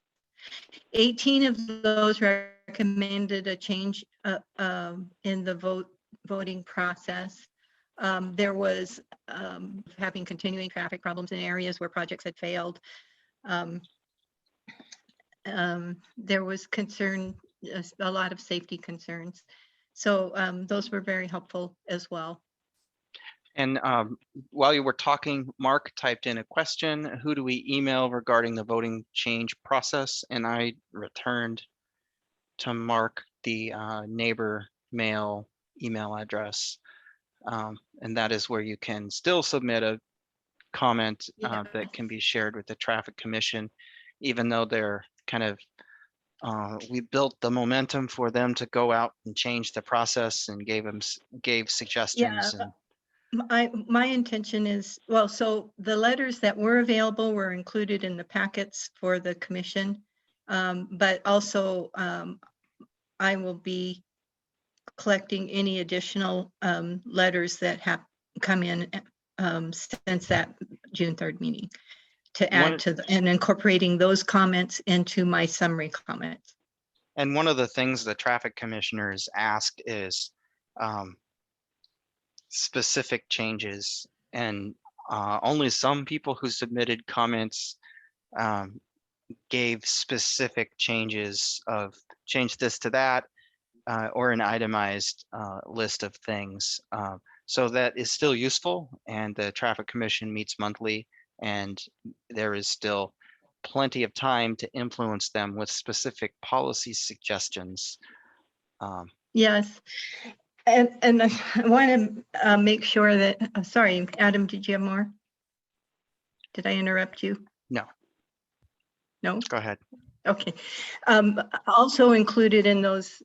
18 of those recommended a change in the voting process. There was having continuing traffic problems in areas where projects had failed. There was concern, a lot of safety concerns. So those were very helpful as well. And while you were talking, Mark typed in a question: who do we email regarding the voting change process? And I returned to Mark the neighbor mail email address. And that is where you can still submit a comment that can be shared with the Traffic Commission, even though they're kind of, we built the momentum for them to go out and change the process and gave suggestions. Yeah. And My intention is, well, so the letters that were available were included in the packets for the commission, but also I will be collecting any additional letters that have come in since that June 3rd meeting to add to and incorporating those comments into my summary comments. And one of the things the traffic commissioners ask is specific changes, and only some people who submitted comments gave specific changes of change this to that, or an itemized list of things. So that is still useful, and the Traffic Commission meets monthly, and there is still plenty of time to influence them with specific policy suggestions. Yes. And I want to make sure that, sorry, Adam, did you have more? Did I interrupt you? No. No? Go ahead. Okay. Also included in those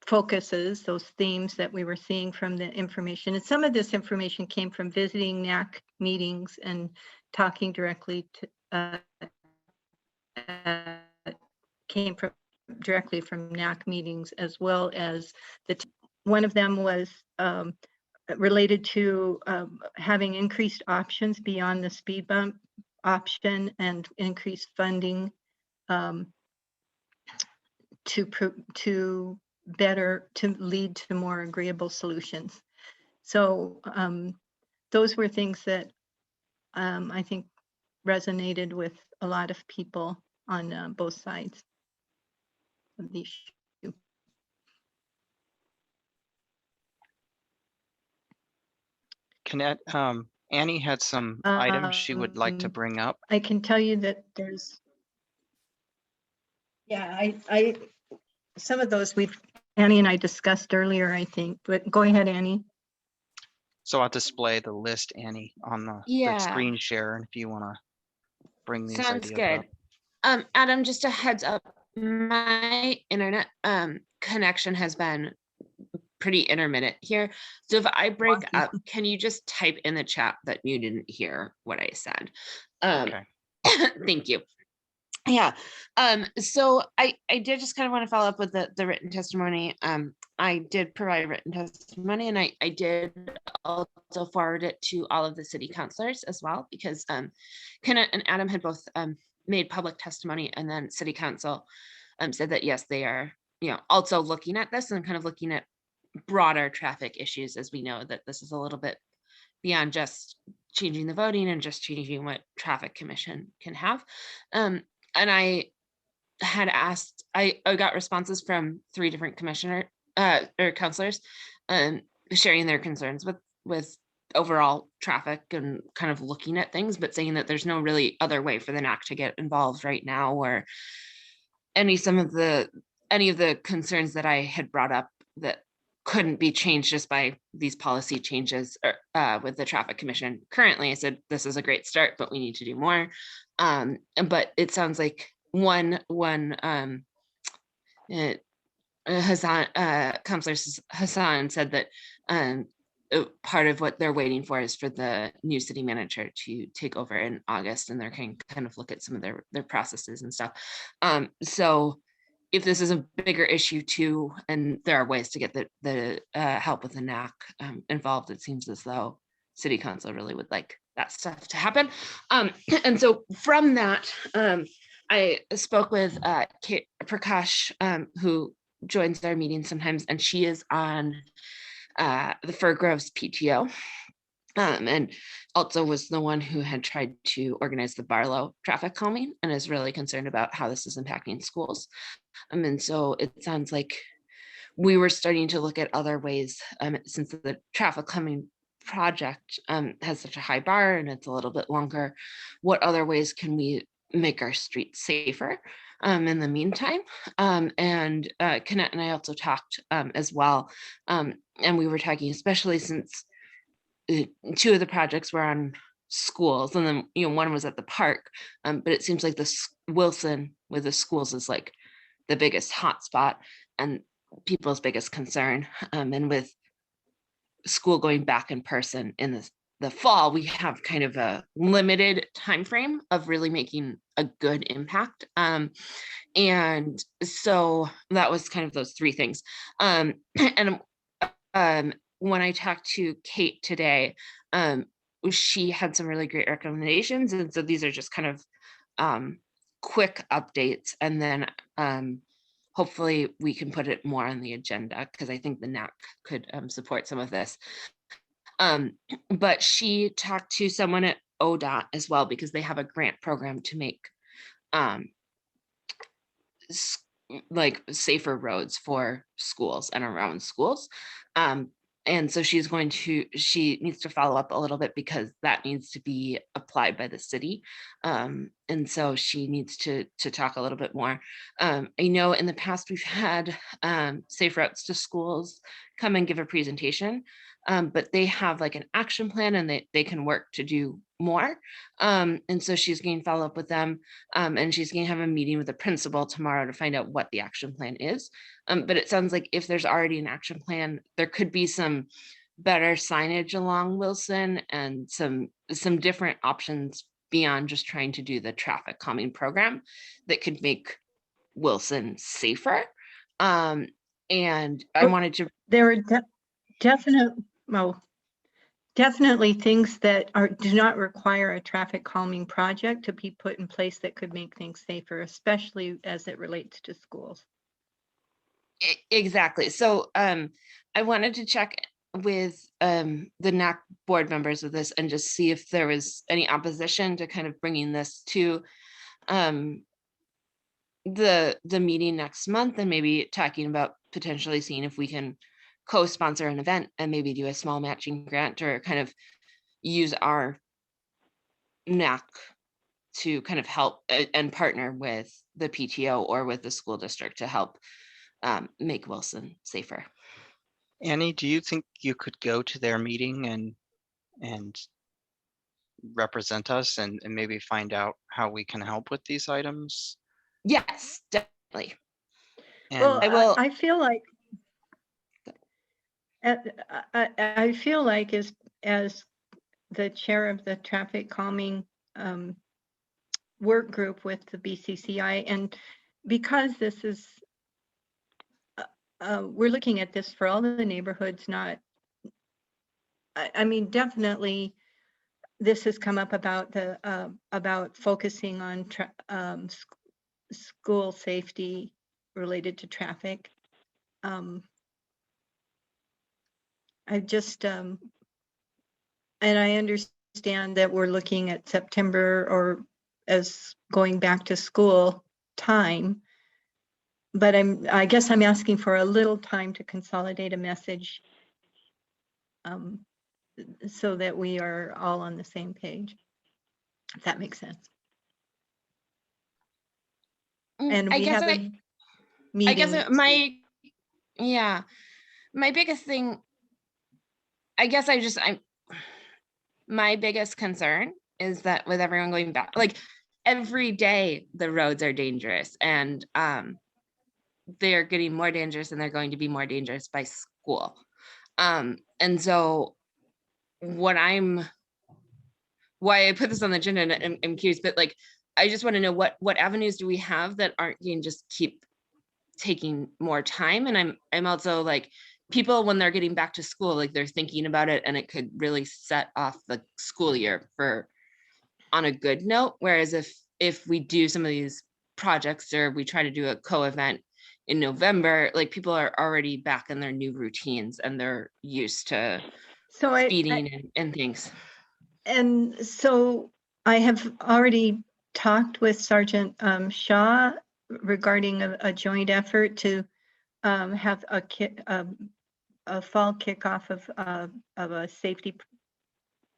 focuses, those themes that we were seeing from the information, and some of this information came from visiting NAC meetings and talking directly to, came from directly from NAC meetings, as well as one of them was related to having increased options beyond the speed bump option and increased funding to lead to more agreeable solutions. So those were things that I think resonated with a lot of people on both sides of the issue. Konnette, Annie had some items she would like to bring up. I can tell you that there's, yeah, I some of those Annie and I discussed earlier, I think, but go ahead, Annie. So I'll display the list, Annie, on the screen share, and if you want to bring these Sounds ideas good. up. Adam, just a heads up, my internet connection has been pretty intermittent here. So if I break up, can you just type in the chat that you didn't hear what I said? Okay. Thank you. Yeah. So I did just kind of want to follow up with the written testimony. I did provide written testimony, and I did also forward it to all of the city councilors as well, because Konnette and Adam had both made public testimony, and then city council said that yes, they are, also looking at this and kind of looking at broader traffic issues, as we know that this is a little bit beyond just changing the voting and just changing what traffic commission can have. And I had asked, I got responses from 3 different or councilors sharing their concerns with overall traffic and kind of looking at things, but saying that there's no really other way for the NAC to get involved right now, or some of the any of the concerns that I had brought up that couldn't be changed just by these policy changes with the traffic commission. Currently, I said, this is a great start, but we need to do more. But it sounds like Hassan, Councillor Hassan said that part of what they're waiting for is for the new city manager to take over in August, and they're kind of look at some of their processes and stuff. So if this is a bigger issue too, and there are ways to get the help with the NAC involved, it seems as though city council really would like that stuff to happen. And so from that, I spoke with Kate Prakash, who joins our meeting sometimes, and she is on the Fir Groves PTO. And also was the one who had tried to organize the Barlow traffic calming and is really concerned about how this is impacting schools. And so it sounds like we were starting to look at other ways, since the traffic calming project has such a high bar and it's a little bit longer. What other ways can we make our streets safer in the meantime? And Konnette and I also talked as well. And we were talking, especially since two of the projects were on schools, and then one was at the park, but it seems like the Wilson with the schools is like the biggest hotspot and people's biggest concern. And with school going back in person in the fall, we have kind of a limited time frame of really making a good impact. And so that was kind of those three things. And when I talked to Kate today, she had some really great recommendations. And so these are just kind of quick updates. And then hopefully we can put it more on the agenda, because I think the NAC could support some of this. But she talked to someone at ODOT as well, because they have a grant program to make like safer roads for schools and around schools. And so she needs to follow up a little bit, because that needs to be applied by the city. And so she needs to talk a little bit more. I know in the past we've had Safe Routes to Schools come and give a presentation, but they have like an action plan, and they can work to do more. And so she's going to follow up with them, and she's going to have a meeting with the principal tomorrow to find out what the action plan is. But it sounds like if there's already an action plan, there could be some better signage along Wilson and some different options beyond just trying to do the traffic calming program that could make Wilson safer. And I wanted to. There are definitely things that do not require a traffic calming project to be put in place that could make things safer, especially as it relates to schools. Exactly. So I wanted to check with the NAC board members of this and just see if there was any opposition to kind of bringing this to the meeting next month, and maybe talking about potentially seeing if we can co-sponsor an event and maybe do a small matching grant, or kind of use our NAC to kind of help and partner with the PTO or with the school district to help make Wilson safer. Annie, do you think you could go to their meeting and represent us and maybe find out how we can help with these items? Yes, definitely. And Well, I will. I feel like I feel like as the chair of the traffic calming work group with the BCCI, and because this is we're looking at this for all the neighborhoods, not, I mean, definitely this has come up about about focusing on school safety related to traffic. I just and I understand that we're looking at September or as going back to school time, but I guess I'm asking for a little time to consolidate a message so that we are all on the same page, if that makes sense. And I we guess haven't. I guess meeting. my biggest thing, my biggest concern is that with everyone going back, like every day the roads are dangerous, and they're getting more dangerous, and they're going to be more dangerous by school. And so why I put this on the agenda, and I'm curious, but like, I just want to know what avenues do we have that aren't going to just keep taking more time. And I'm also like, people, when they're getting back to school, like they're thinking about it, and it could really set off the school year on a good note. Whereas if we do some of these projects, or we try to do a co-event in November, like people are already back in their new routines, and they're used to So speeding and things. And so I have already talked with Sergeant Shaw regarding a joint effort to have a fall kickoff of a safety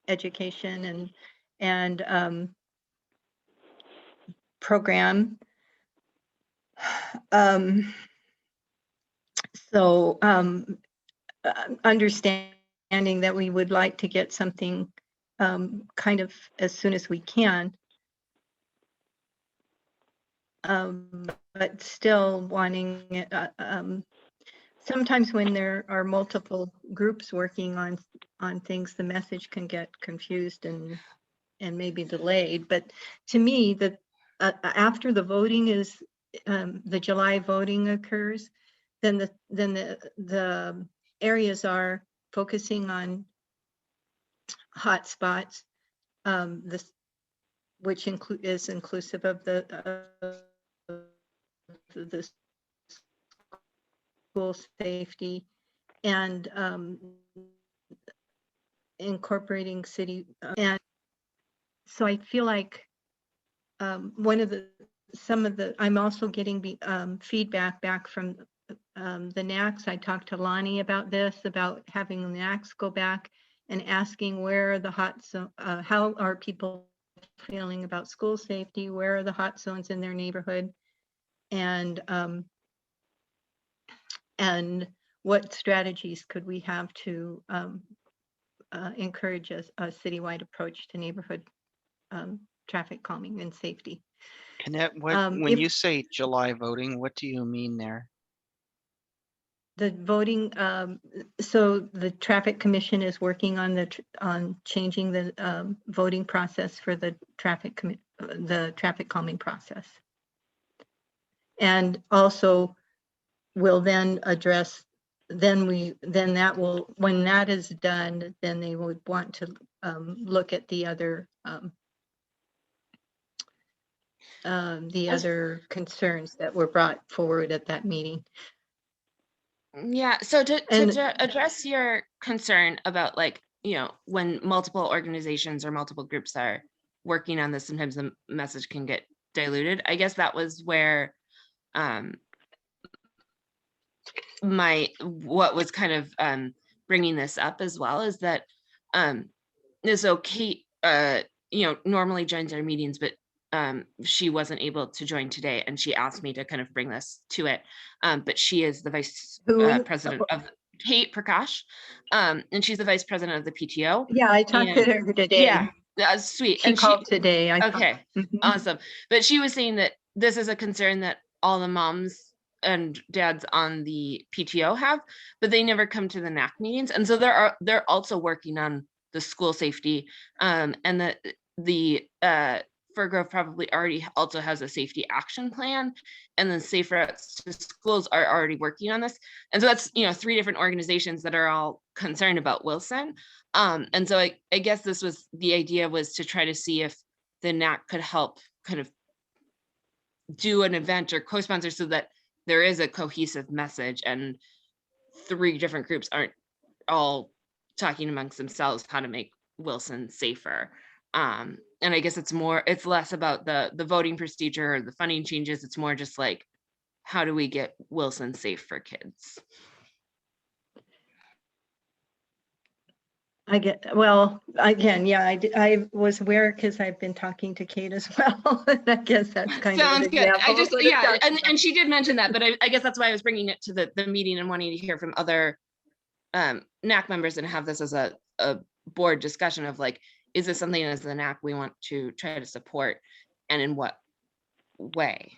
education and program. So understanding that we would like to get something kind of as soon as we can, but still wanting it. Sometimes when there are multiple groups working on things, the message can get confused and maybe delayed. But to me, after the voting is the July voting occurs, then the areas are focusing on hot spots, which is inclusive of the school safety, and incorporating city. And so I feel like I'm also getting feedback back from the NACs. I talked to Lonnie about this, about having the NACs go back and asking where are the hot zones, how are people feeling about school safety, where are the hot zones in their neighborhood, and what strategies could we have to encourage a citywide approach to neighborhood traffic calming and safety. Konnette, when you say July voting, what do you mean there? The voting, so the Traffic Commission is working on changing the voting process for the traffic calming process, and also will then address. When that is done, then they would want to look at the other other concerns that were brought forward at that meeting. Yeah, so to address your concern about, like, you know, when multiple organizations or multiple groups are working on this, sometimes the message can get diluted. I guess that was where what was kind of bringing this up as well, is that so Kate you know, normally joins our meetings, but she wasn't able to join today, and she asked me to kind of bring this to it. But she is the vice president of Kate Prakash, and she's the vice president of the PTO. Yeah, I talked to her today. Yeah, that's sweet. She called today. Okay, awesome. But she was saying that this is a concern that all the moms and dads on the PTO have, but they never come to the NAC meetings, and so they're also working on the school safety, and the Fir Grove probably already also has a safety action plan, and then Safe Routes to Schools are already working on this. And so that's, you know, 3 different organizations that are all concerned about Wilson. And so I guess the idea was to try to see if the NAC could help kind of do an event or co-sponsor, so that there is a cohesive message, and 3 different groups aren't all talking amongst themselves how to make Wilson safer. And I guess it's less about the voting procedure or the funding changes. It's more just like, how do we get Wilson safe for kids? I get, well, again, yeah, I was aware because I've been talking to Kate as well. And I guess that's kind of Sounds an good. I example. just, of what I'm yeah, talking about. and she did mention that, but I guess that's why I was bringing it to the meeting and wanting to hear from other NAC members and have this as a board discussion of like, is this something as the NAC we want to try to support, and in what way?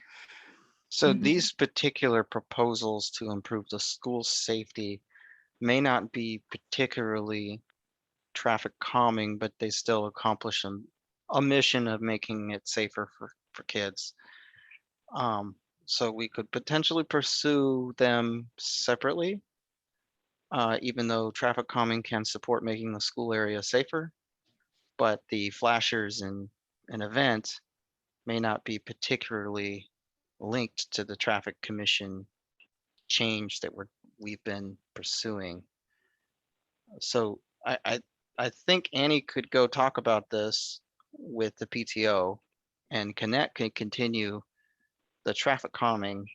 So Mhm. these particular proposals to improve the school safety may not be particularly traffic calming, but they still accomplish a mission of making it safer for kids. So we could potentially pursue them separately, even though traffic calming can support making the school area safer, but the flashers in an event may not be particularly linked to the traffic commission change that we've been pursuing. So I think Annie could go talk about this with the PTO, and Konnette can continue the traffic calming.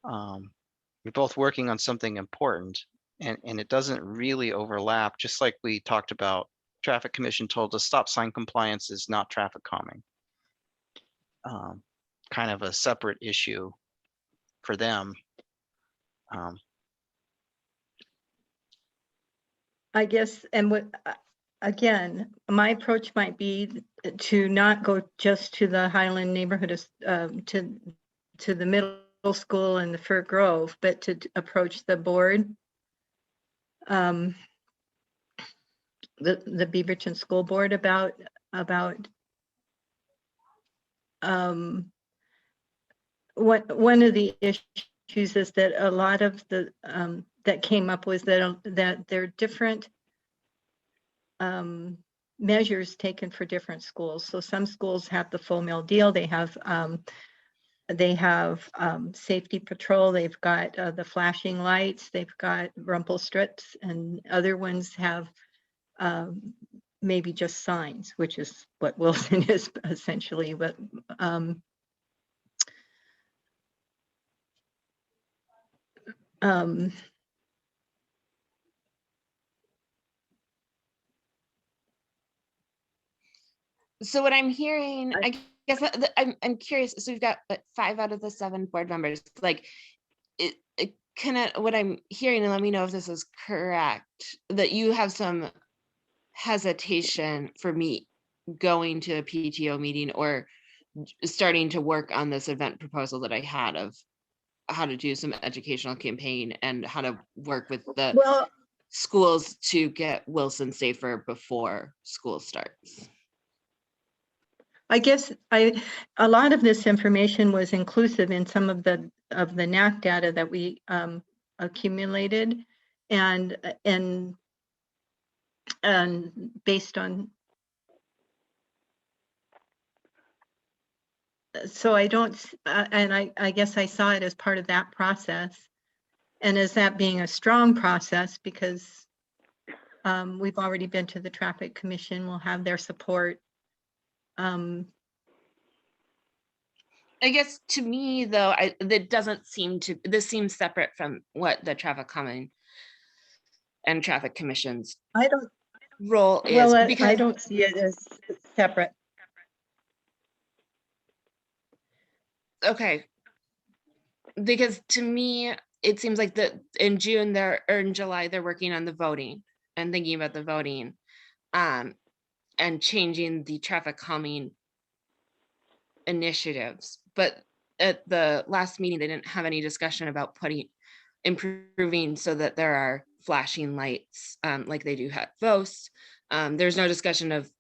We're both working on something important, and it doesn't really overlap, just like we talked about. Traffic Commission told us stop sign compliance is not traffic calming. Kind of a separate issue for them. I guess, and what, again, my approach might be to not go just to the Highland neighborhood, to the middle school and the Fir Grove, but to approach the board. The Beaverton School Board about one of the issues is that a lot of the that came up was that there are different measures taken for different schools. So some schools have the full meal deal. They have safety patrol. They've got the flashing lights. They've got rumple strips, and other ones have maybe just signs, which is what Wilson is essentially. But So what I'm hearing, I guess I'm curious. So we've got what, 5 out of the 7 board members. Like, it kind of what I'm hearing, and let me know if this is correct, that you have some hesitation for me going to a PTO meeting or starting to work on this event proposal that I had of how to do some educational campaign and how to work with the well, schools to get Wilson safer before school starts. I guess a lot of this information was inclusive in some of the NAC data that we accumulated, and based on, so I don't, and I guess I saw it as part of that process, and as that being a strong process because we've already been to the Traffic Commission. We'll have their support. I guess to me though, that doesn't seem to, this seems separate from what the traffic calming and traffic commission's I don't, role is. well, Because I don't see it as separate. okay, because to me it seems like that in June or in July they're working on the voting and thinking about the voting and changing the traffic calming initiatives, but at the last meeting they didn't have any discussion about improving so that there are flashing lights like they do at VOS. There's no discussion of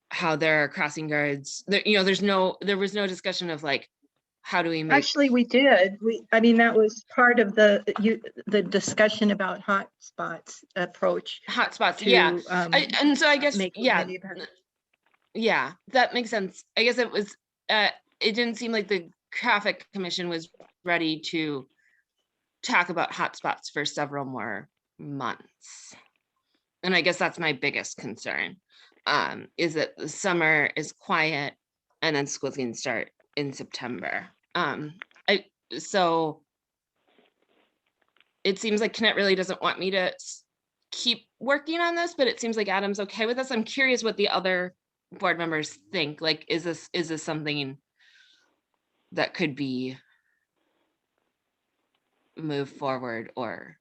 how there are crossing guards there, there was no discussion of like, how do we make. Actually, we did. I mean, that was part of the discussion about hotspots approach. Hotspots, to, yeah. And so I guess, make yeah, many better. yeah, that makes sense. I guess it was, it didn't seem like the traffic commission was ready to talk about hotspots for several more months. And I guess that's my biggest concern, is that the summer is quiet and then school's going to start in September. So it seems like Konnette really doesn't want me to keep working on this, but it seems like Adam's okay with this. I'm curious what the other board members think. Like, is this something that could be moved forward, or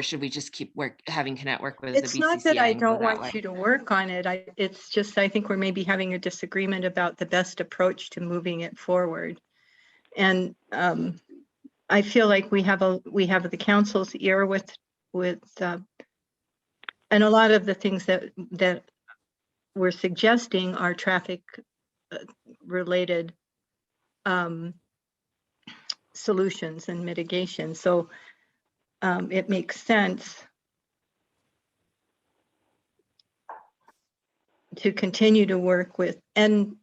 should we just keep having Konnette work with the It's not that I BCCI and go don't that way? want you to work on it. It's just, I think we're maybe having a disagreement about the best approach to moving it forward. And I feel like we have the council's ear with and a lot of the things that we're suggesting are traffic related solutions and mitigation. So it makes sense to continue to work with the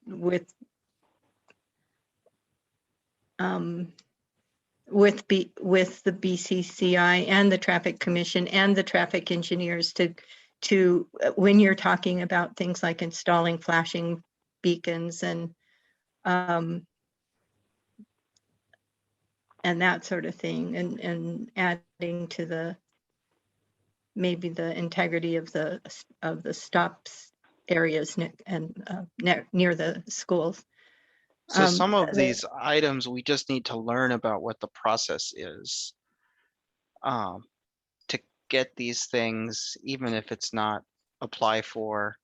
BCCI and the Traffic Commission and the traffic engineers to when you're talking about things like installing flashing beacons and that sort of thing, and adding to maybe the integrity of the stops areas and near the schools. So some of these items, we just need to learn about what the process is to get these things, even if it's not apply for.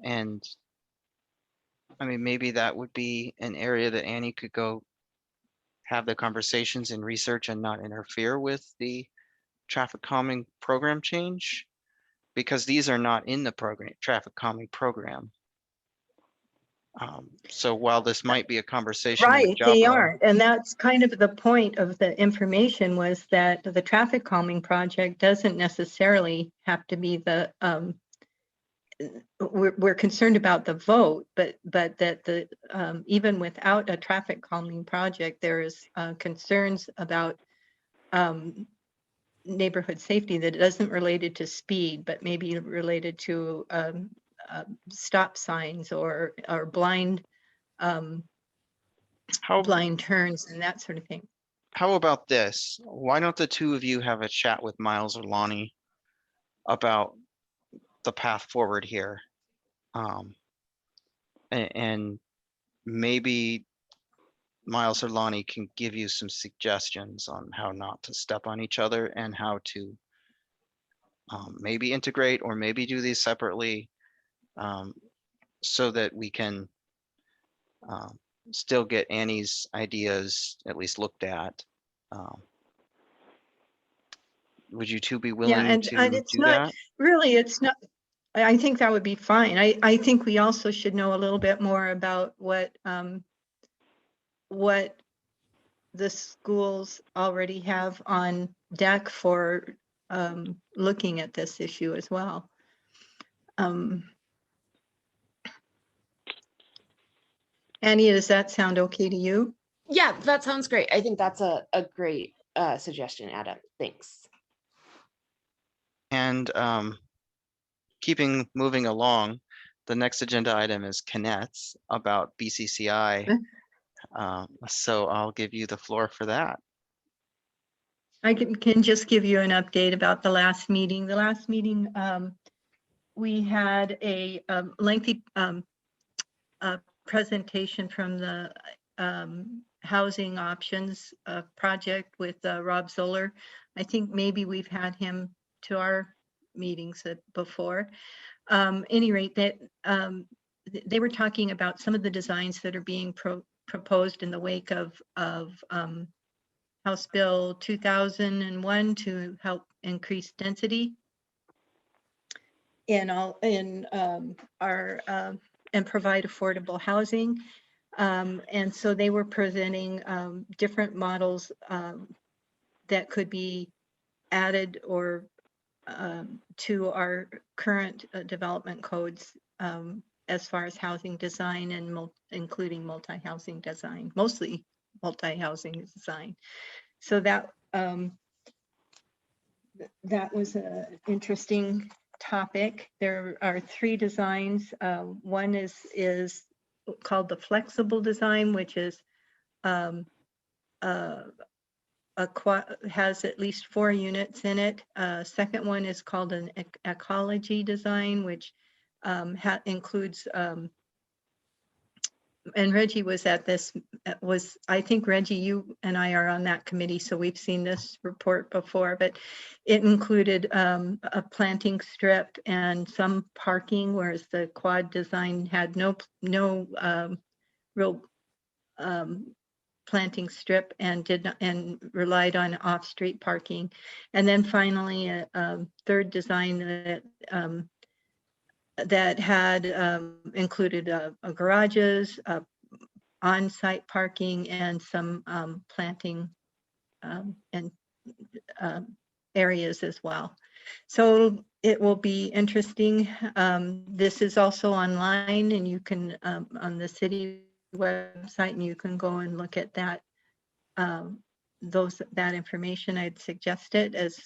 And I mean, maybe that would be an area that Annie could go have the conversations and research and not interfere with the traffic calming program change, because these are not in the traffic calming program. So while this might be a conversation, Right, they aren't. And that's kind of the point of the information, was that the traffic calming project doesn't necessarily have to be we're concerned about the vote, but that even without a traffic calming project, there is concerns about neighborhood safety that isn't related to speed, but maybe related to stop signs or blind blind turns and that sort of thing. How about this? Why don't the two of you have a chat with Miles or Lonnie about the path forward here? And maybe Miles or Lonnie can give you some suggestions on how not to step on each other and how to maybe integrate or maybe do these separately, so that we can still get Annie's ideas at least looked at. Would you two be willing to it's do not that? really, it's not, I think that would be fine. I think we also should know a little bit more about what the schools already have on deck for looking at this issue as well. Annie, does that sound okay to you? Yeah, that sounds great. I think that's a great suggestion, Adam. Thanks. And moving along, the next agenda item is Konnette's about BCCI. So I'll give you the floor for that. I can just give you an update about the last meeting. The last meeting, we had a lengthy presentation from the housing options project with Rob Zoller. I think maybe we've had him to our meetings before. Any rate, that they were talking about some of the designs that are being proposed in the wake of House Bill 2001 to help increase density and provide affordable housing. And so they were presenting different models that could be added or to our current development codes as far as housing design and including multi-housing design, mostly multi-housing design. So that was an interesting topic. There are 3 designs. One is called the flexible design, which is has at least 4 units in it. Second one is called an ecology design, which includes, and Reggie was at this, I think Reggie, you and I are on that committee, so we've seen this report before, but it included a planting strip and some parking, whereas the quad design had no real planting strip and relied on off-street parking. And then finally, a third design that had included garages, on-site parking, and some planting and areas as well. So it will be interesting. This is also online, and you can on the city website, and you can go and look at that that information. I'd suggest it, as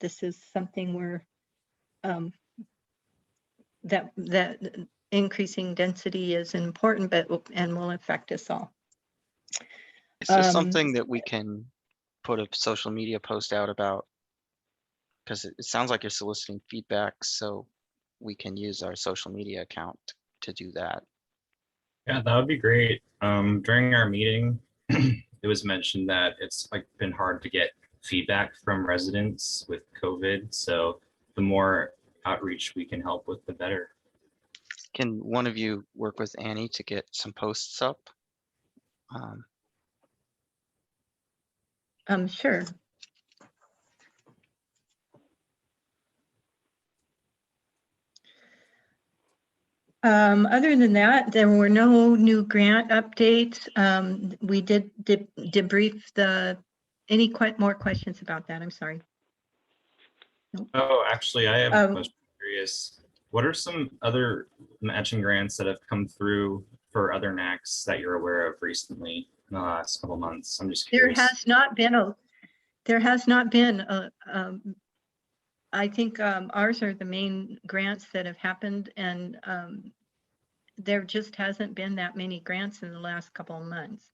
this is something where that increasing density is important, but will affect us all. Is this something that we can put a social media post out about? Because it sounds like you're soliciting feedback, so we can use our social media account to do that. Yeah, that would be great. During our meeting, it was mentioned that it's been hard to get feedback from residents with COVID. So the more outreach we can help with, the better. Can one of you work with Annie to get some posts up? Sure. Other than that, there were no new grant updates. We did debrief any more questions about that? I'm sorry. Nope. Oh, actually, I have a question. Curious. What are some other matching grants that have come through for other NACs that you're aware of recently in the last couple months? I'm just curious. There has not been I think ours are the main grants that have happened, and there just hasn't been that many grants in the last couple of months,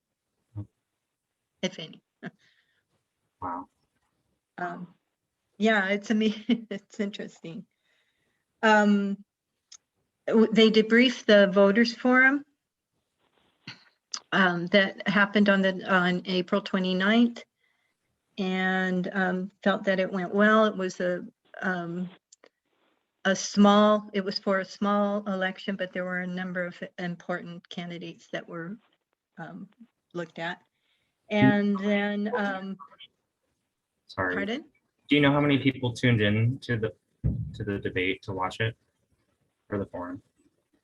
if any. Wow. Yeah, it's interesting. They debriefed the voters forum that happened on April 29th, and felt that it went well. It was it was for a small election, but there were a number of important candidates that were looked at. And then, Sorry. pardon? Do you know how many people tuned in to the debate to watch it, or the forum?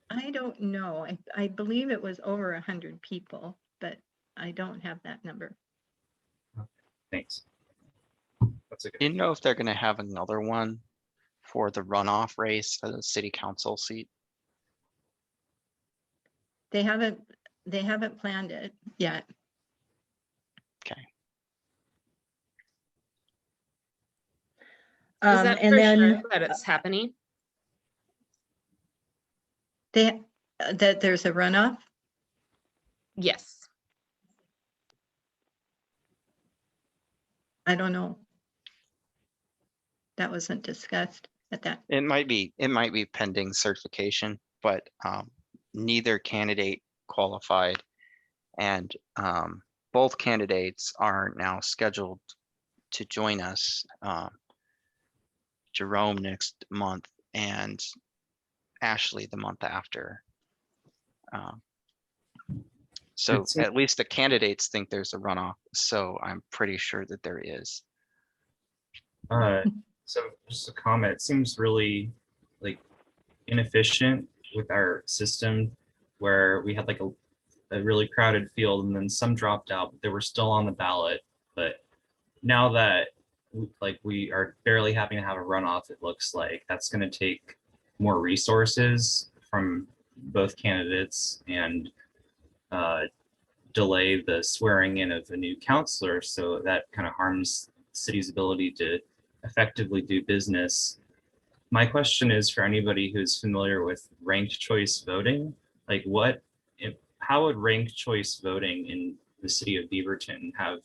I don't know. I believe it was over 100 people, but I don't have that number. Thanks. That's a good. Do you know if they're going to have another one for the runoff race for the city council seat? They haven't planned it yet. Okay. Is that And for then sure that it's happening? that there's a runoff. Yes. I don't know. That wasn't discussed at that. It might be pending certification, but neither candidate qualified, and both candidates are now scheduled to join us. Jerome next month and Ashley the month after. So at least the candidates think there's a runoff, so I'm pretty sure that there is. So just a comment, it seems really inefficient with our system, where we had a really crowded field and then some dropped out, but they were still on the ballot. But now that we are barely having to have a runoff, it looks like that's going to take more resources from both candidates and delay the swearing in of a new counselor. So that kind of harms the city's ability to effectively do business. My question is for anybody who's familiar with ranked choice voting, how would ranked choice voting in the city of Beaverton have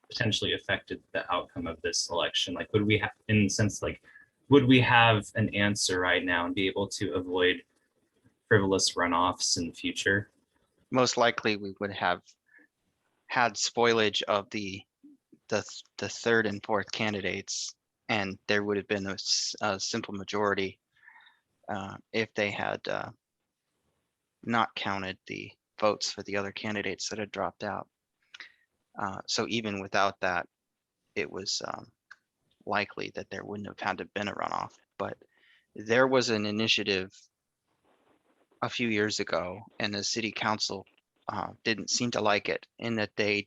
potentially affected the outcome of this election? Like, would we have, in the sense, like, would we have an answer right now and be able to avoid frivolous runoffs in the future? Most likely, we would have had spoilage of the third and fourth candidates, and there would have been a simple majority if they had not counted the votes for the other candidates that had dropped out. So even without that, it was likely that there wouldn't have had to been a runoff. But there was an initiative a few years ago, and the city council didn't seem to like it, in that they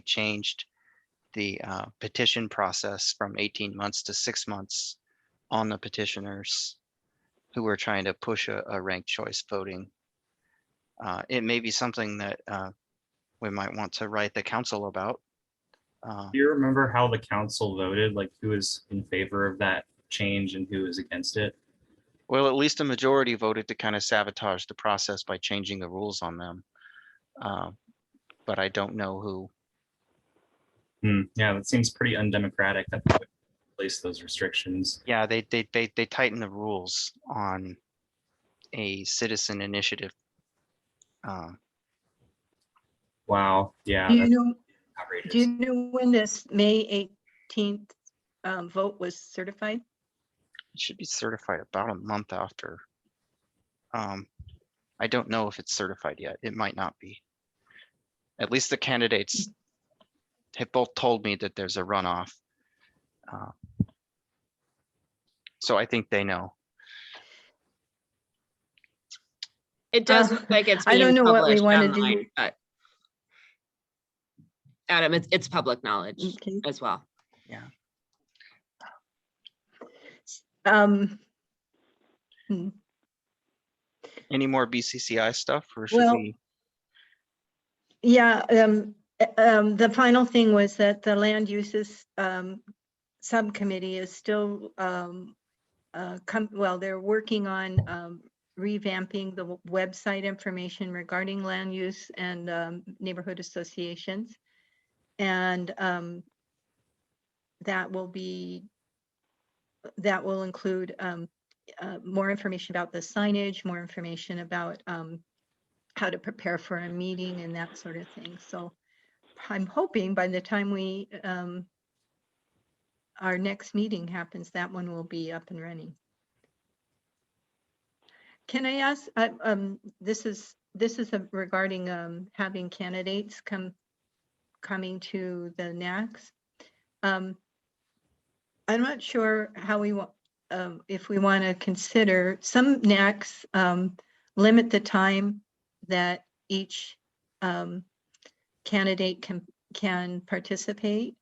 changed the petition process from 18 months to 6 months on the petitioners who were trying to push a ranked choice voting. It may be something that we might want to write the council about. Do you remember how the council voted? Like, who was in favor of that change and who was against it? Well, at least a majority voted to kind of sabotage the process by changing the rules on them. But I don't know who. Yeah, that seems pretty undemocratic that they would place those restrictions. Yeah, they tightened the rules on a citizen initiative. Wow. Yeah. Do you That's know, outrageous. do you know when this May 18th vote was certified? It should be certified about a month after. I don't know if it's certified yet. It might not be. At least the candidates have both told me that there's a runoff. So I think they know. It does look like it's I don't being know what we published want to online, do. but Adam, it's public knowledge Okay. as well. Um, hmm. Any more BCCI stuff, or should Well, we? Yeah, the final thing was that the land uses subcommittee is still well, they're working on revamping the website information regarding land use and neighborhood associations. And that will include more information about the signage, more information about how to prepare for a meeting and that sort of thing. So I'm hoping by the time we our next meeting happens, that one will be up and running. Can I ask, this is regarding having candidates coming to the NACs. I'm not sure how we want, if we want to consider, some NACs limit the time that each candidate can participate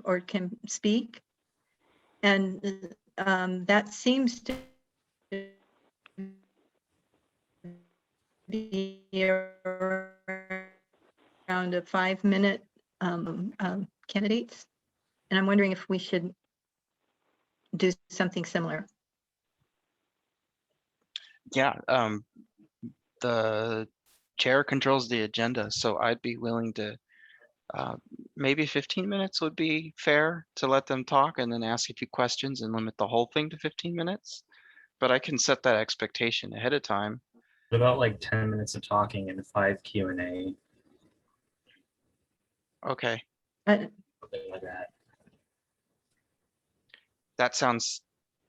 or can speak, and that seems to be around a 5-minute candidates, and I'm wondering if we should do something similar. Yeah, the chair controls the agenda, so I'd be willing to, maybe 15 minutes would be fair to let them talk and then ask a few questions and limit the whole thing to 15 minutes. But I can set that expectation ahead of time. About like 10 minutes of talking and 5 Q&A, Okay, something like that. that sounds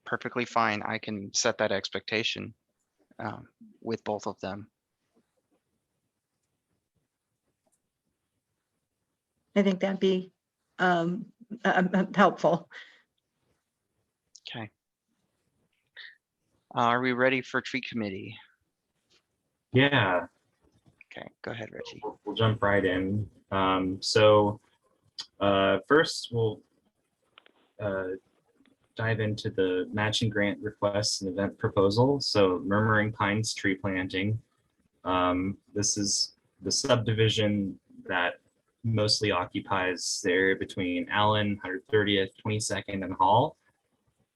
perfectly fine. I can set that expectation with both of them. I think that'd be helpful. Okay. Are we ready for tree committee? Yeah. Okay, go ahead, Reggie. We'll jump right in. So first we'll dive into the matching grant requests and event proposal. So Murmuring Pines tree planting. This is the subdivision that mostly occupies the area between Allen, 130th, 22nd, and Hall.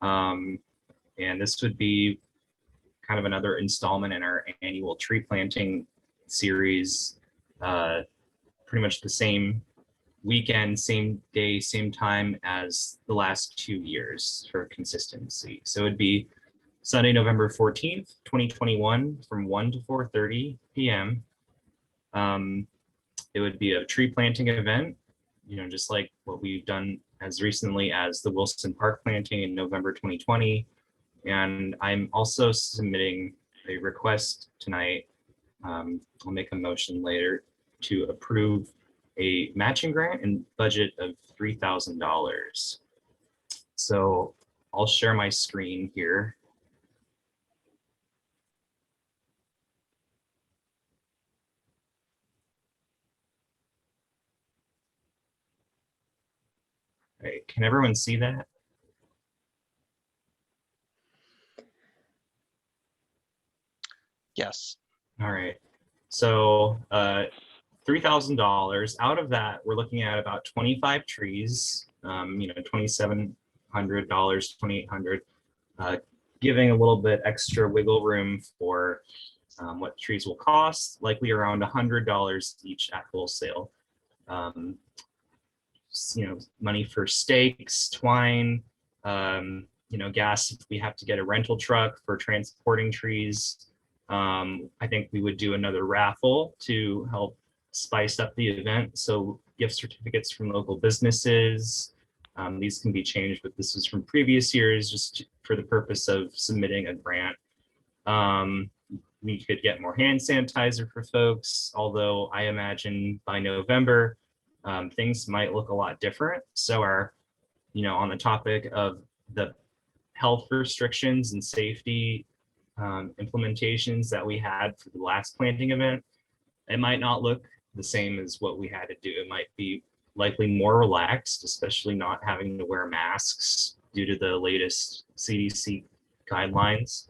And this would be kind of another installment in our annual tree planting series. Pretty much the same weekend, same day, same time as the last 2 years for consistency. So it'd be Sunday, November 14th, 2021 from 1 to 4:30 p.m. It would be a tree planting event, just like what we've done as recently as the Wilson Park planting in November 2020. And I'm also submitting a request tonight. I'll make a motion later to approve a matching grant and budget of $3,000. So I'll share my screen here. All right, can everyone see that? Yes. All right. So $3,000. Out of that, we're looking at about 25 trees. $2,700, $2,800, giving a little bit extra wiggle room for what trees will cost, likely around $100 each at wholesale. Money for stakes, twine, gas if we have to get a rental truck for transporting trees. I think we would do another raffle to help spice up the event. So gift certificates from local businesses. These can be changed, but this is from previous years just for the purpose of submitting a grant. We could get more hand sanitizer for folks, although I imagine by November, things might look a lot different. So on the topic of the health restrictions and safety implementations that we had for the last planting event, it might not look the same as what we had to do. It might be likely more relaxed, especially not having to wear masks due to the latest CDC guidelines.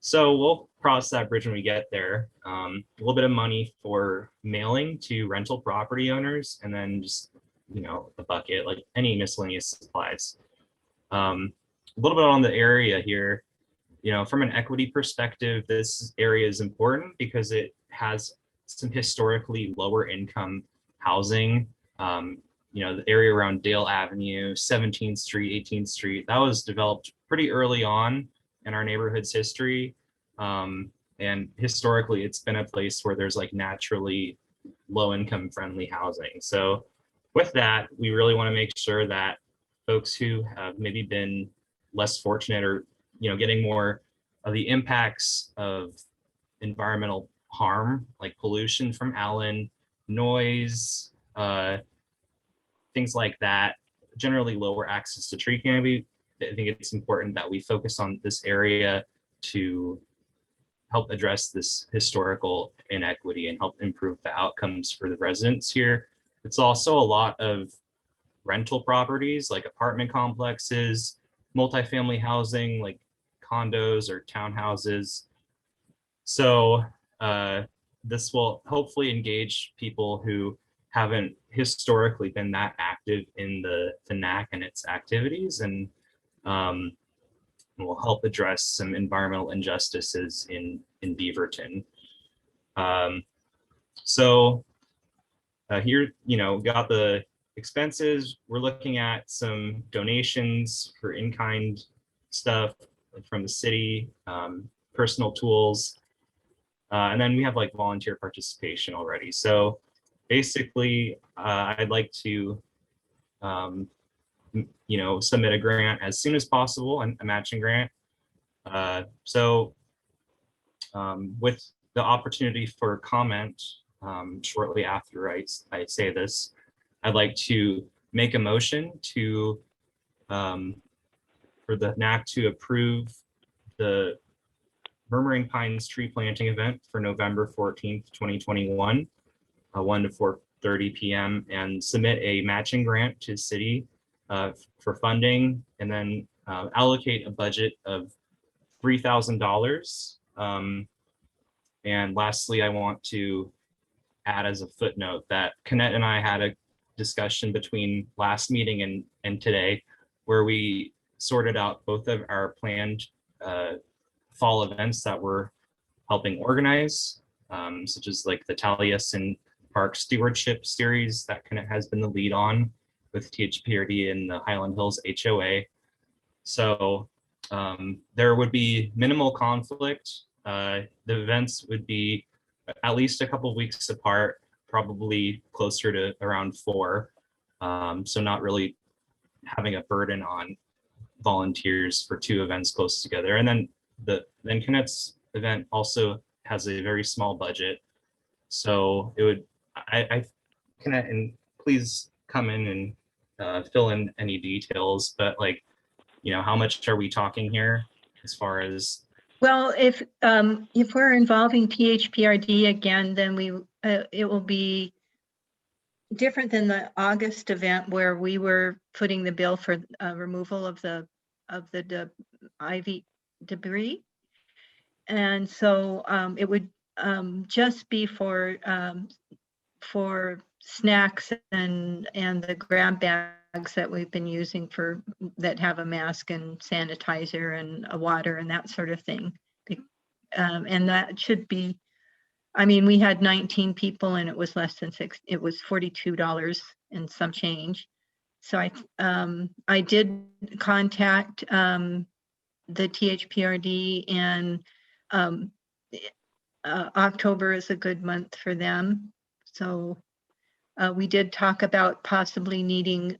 So we'll cross that bridge when we get there. A little bit of money for mailing to rental property owners, and then just, a bucket, like any miscellaneous supplies. A little bit on the area here. From an equity perspective, this area is important because it has some historically lower income housing. The area around Dale Avenue, 17th Street, 18th Street, that was developed pretty early on in our neighborhood's history. And historically, it's been a place where there's like naturally low income friendly housing. So with that, we really want to make sure that folks who have maybe been less fortunate or getting more of the impacts of environmental harm, like pollution from Allen, noise, things like that, generally lower access to tree canopy. I think it's important that we focus on this area to help address this historical inequity and help improve the outcomes for the residents here. It's also a lot of rental properties like apartment complexes, multifamily housing like condos or townhouses. So this will hopefully engage people who haven't historically been that active in the NAC and its activities, and will help address some environmental injustices in Beaverton. Here, got the expenses. We're looking at some donations for in-kind stuff from the city, personal tools, and then we have like volunteer participation already. So basically, I'd like to submit a grant as soon as possible, and a matching grant. With the opportunity for comment shortly after I say this, I'd like to make a motion to for the NAC to approve the Murmuring Pines tree planting event for November 14th, 2021, 1 to 4:30 p.m. and submit a matching grant to city for funding, and then allocate a budget of $3,000. And lastly, I want to add as a footnote that Konnette and I had a discussion between last meeting and today, where we sorted out both of our planned fall events that we're helping organize, such as like the Tualatin Park Stewardship Series that Konnette has been the lead on with THPRD and the Highland Hills HOA. So there would be minimal conflict. The events would be at least a couple of weeks apart, probably closer to around 4. So not really having a burden on volunteers for 2 events close together. And then Konnette's event also has a very small budget. So it would, I Konnette, and please come in and fill in any details, but like, you know, how much are we talking here as far as? Well, if we're involving THPRD again, then it will be different than the August event where we were footing the bill for removal of the ivy debris. And so it would just be for snacks and the grab bags that we've been using that have a mask and sanitizer and a water and that sort of thing. And that should be, I mean, we had 19 people and it was less than it was $42 and some change. So I did contact the THPRD, and October is a good month for them. So we did talk about possibly needing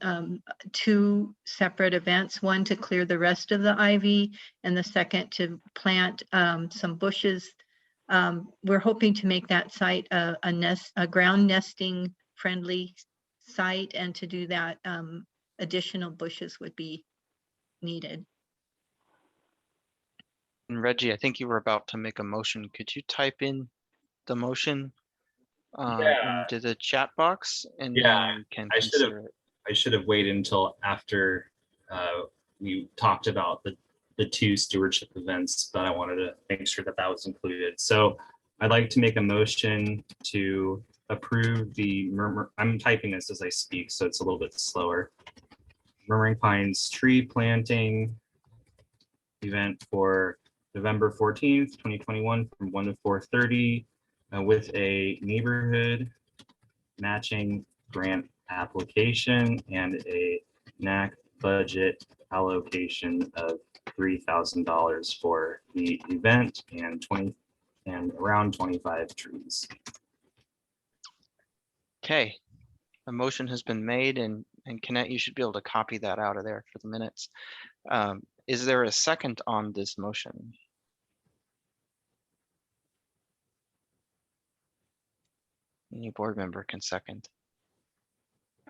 2 separate events, one to clear the rest of the ivy and the second to plant some bushes. We're hoping to make that site a ground nesting friendly site, and to do that additional bushes would be needed. And Reggie, I think you were about to make a motion. Could you type in the motion into the chat box, and then we can consider it? I should have waited until after we talked about the 2 stewardship events, but I wanted to make sure that was included. So I'd like to make a motion to approve the I'm typing this as I speak, so it's a little bit slower. Murmuring Pines tree planting event for November 14th, 2021 from 1 to 4:30 with a neighborhood matching grant application and a NAC budget allocation of $3,000 for the event and around 25 trees. Okay, a motion has been made, and Konnette, you should be able to copy that out of there for the minutes. Is there a second on this motion? Any board member can second.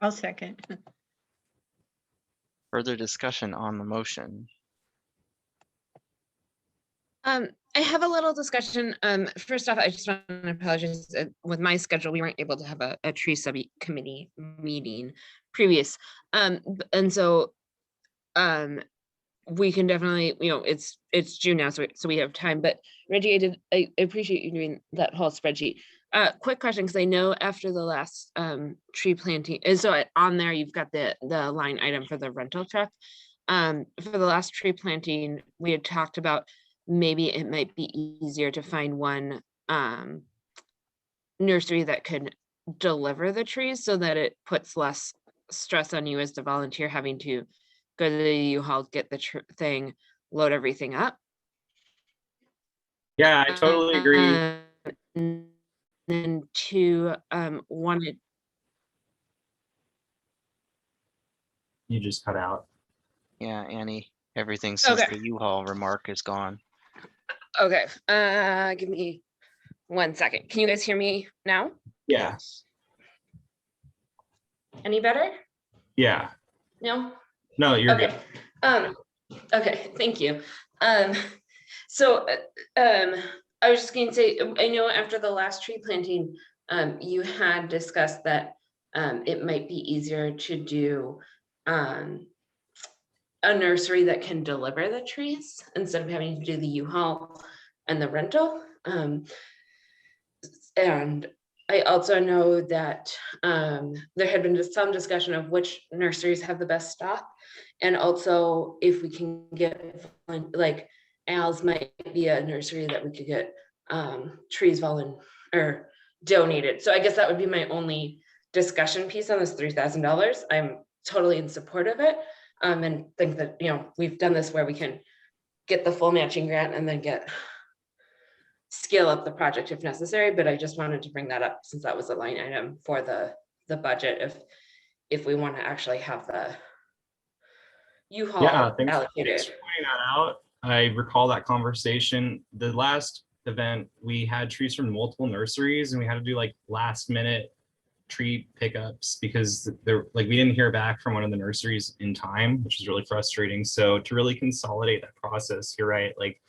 I'll second. Further discussion on the motion? I have a little discussion. First off, I just want to apologize. With my schedule, we weren't able to have a tree subcommittee meeting previous. And so we can definitely, you know, it's June now, so we have time. But Reggie, I appreciate you doing that whole spreadsheet. Quick question, because I know after the last tree planting, and so on there you've got the line item for the rental truck. For the last tree planting, we had talked about maybe it might be easier to find one nursery that could deliver the trees, so that it puts less stress on you as the volunteer having to go to the U-Haul, get the thing, load everything up. Yeah, I totally agree. And then 2, wanted. You just cut out. Yeah, Annie, everything since Okay. the U-Haul remark is gone. Okay, give me 1 second. Can you guys hear me now? Yeah. Yes. Any better? Yeah. No? No, you're Okay. good. Okay, thank you. So I was just going to say, I know after the last tree planting, you had discussed that it might be easier to do a nursery that can deliver the trees instead of having to do the U-Haul and the rental. And I also know that there had been some discussion of which nurseries have the best stock, and also if we can get, like, Al's might be a nursery that we could get trees donated. So I guess that would be my only discussion piece on this $3,000. I'm totally in support of it. And think that, you know, we've done this where we can get the full matching grant and then scale up the project if necessary. But I just wanted to bring that up since that was a line item for the budget. If we want to actually have the U-Haul Thanks allocated. for pointing that out. I recall that conversation. The last event, we had trees from multiple nurseries and we had to do like last minute tree pickups because we didn't hear back from one of the nurseries in time, which is really frustrating. So to really consolidate that process, you're right, like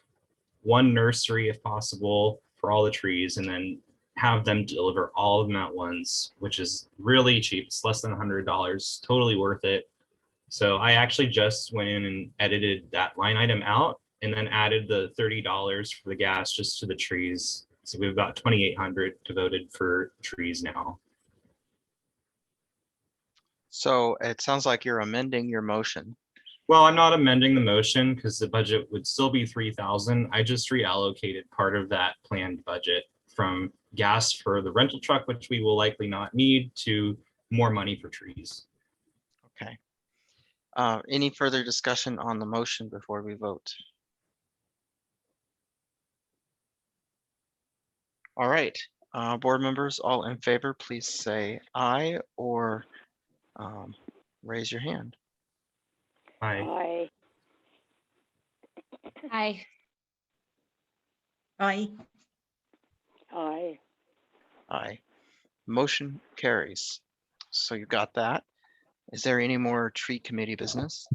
one nursery if possible for all the trees, and then have them deliver all of them at once, which is really cheap. It's less than $100, totally worth it. So I actually just went in and edited that line item out and then added the $30 for the gas just to the trees. So we've got 2,800 devoted for trees now. So it sounds like you're amending your motion. Well, I'm not amending the motion because the budget would still be 3,000. I just reallocated part of that planned budget from gas for the rental truck, which we will likely not need, to more money for trees. Okay. Any further discussion on the motion before we vote? All right, board members, all in favor, please say aye or raise your hand. Aye. Aye. Aye. Aye. Aye. Motion carries. So you got that. Is there any more tree committee business?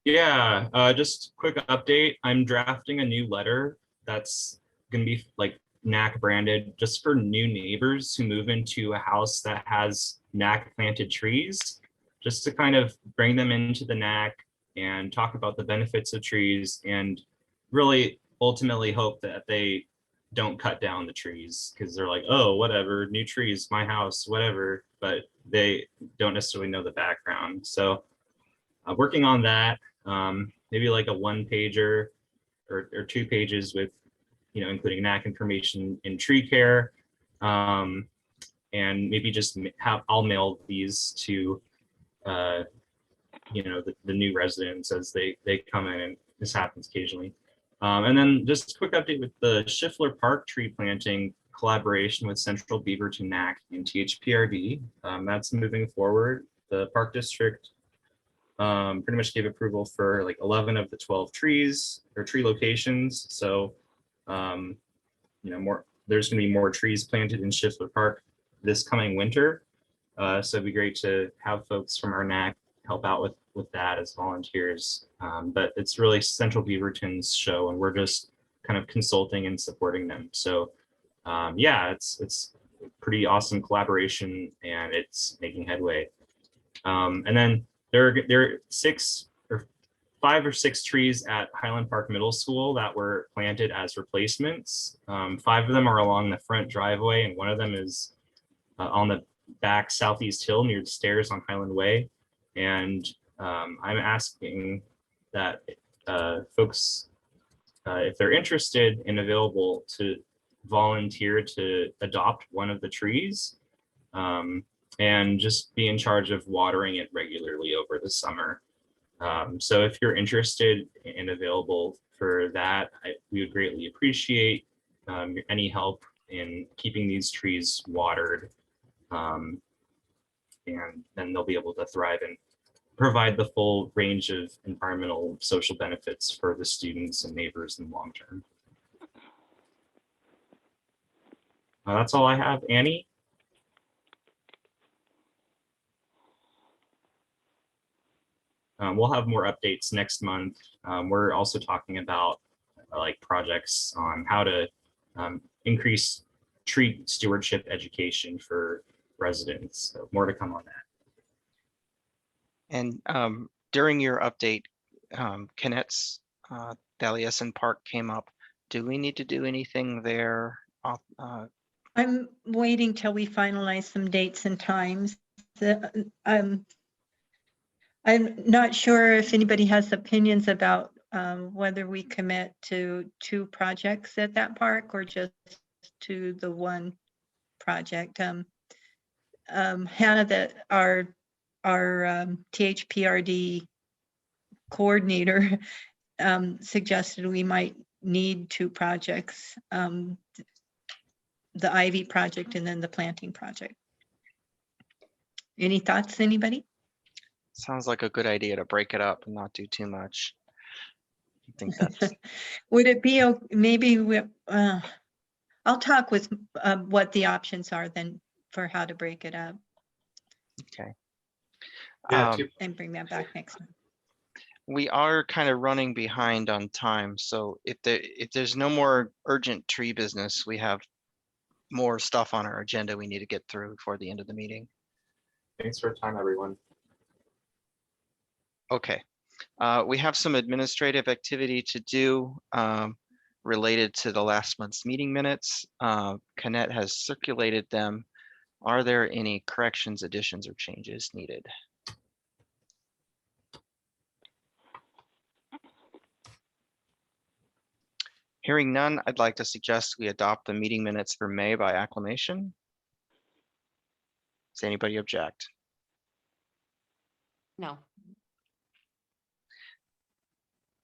Yeah, just quick update. I'm drafting a new letter that's gonna be like NAC branded just for new neighbors who move into a house that has NAC planted trees, just to kind of bring them into the NAC and talk about the benefits of trees and really ultimately hope that they don't cut down the trees because they're like, oh, whatever, new trees, my house, whatever, but they don't necessarily know the background. So working on that, maybe like a 1-pager or 2 pages with, including NAC information in tree care. And maybe just I'll mail these to, the new residents as they come in, and this happens occasionally. And then just a quick update with the Schiffler Park tree planting collaboration with Central Beaverton NAC and THPRD. That's moving forward. The Park District pretty much gave approval for like 11 of the 12 trees or tree locations. So, there's going to be more trees planted in Schiffler Park this coming winter. So it'd be great to have folks from our NAC help out with that as volunteers. But it's really Central Beaverton's show, and we're just kind of consulting and supporting them. So yeah, it's pretty awesome collaboration, and it's making headway. And then there are 5 or 6 trees at Highland Park Middle School that were planted as replacements. 5 of them are along the front driveway, and one of them is on the back southeast hill near the stairs on Highland Way. And I'm asking that folks, if they're interested and available, to volunteer to adopt one of the trees and just be in charge of watering it regularly over the summer. So if you're interested and available for that, we would greatly appreciate any help in keeping these trees watered. And then they'll be able to thrive and provide the full range of environmental social benefits for the students and neighbors in the long term. That's all I have. Annie? We'll have more updates next month. We're also talking about projects on how to increase tree stewardship education for residents. So more to come on that. And during your update, Konnette's Daliason Park came up. Do we need to do anything there? I'm waiting till we finalize some dates and times. I'm not sure if anybody has opinions about whether we commit to 2 projects at that park or just to the one project. Hannah, that our THPRD coordinator suggested we might need 2 projects, the Ivy project and then the planting project. Any thoughts, anybody? Sounds like a good idea to break it up and not do too much. I think that's Would it be, maybe I'll talk with what the options are then for how to break it up okay. Yeah, and bring that back next time. We are kind of running behind on time, so if there's no more urgent tree business, we have more stuff on our agenda we need to get through before the end of the meeting. thanks for your time, everyone. Okay, we have some administrative activity to do related to the last month's meeting minutes. Konnette has circulated them. Are there any corrections, additions, or changes needed? Hearing none, I'd like to suggest we adopt the meeting minutes for May by acclamation. Does anybody object? No.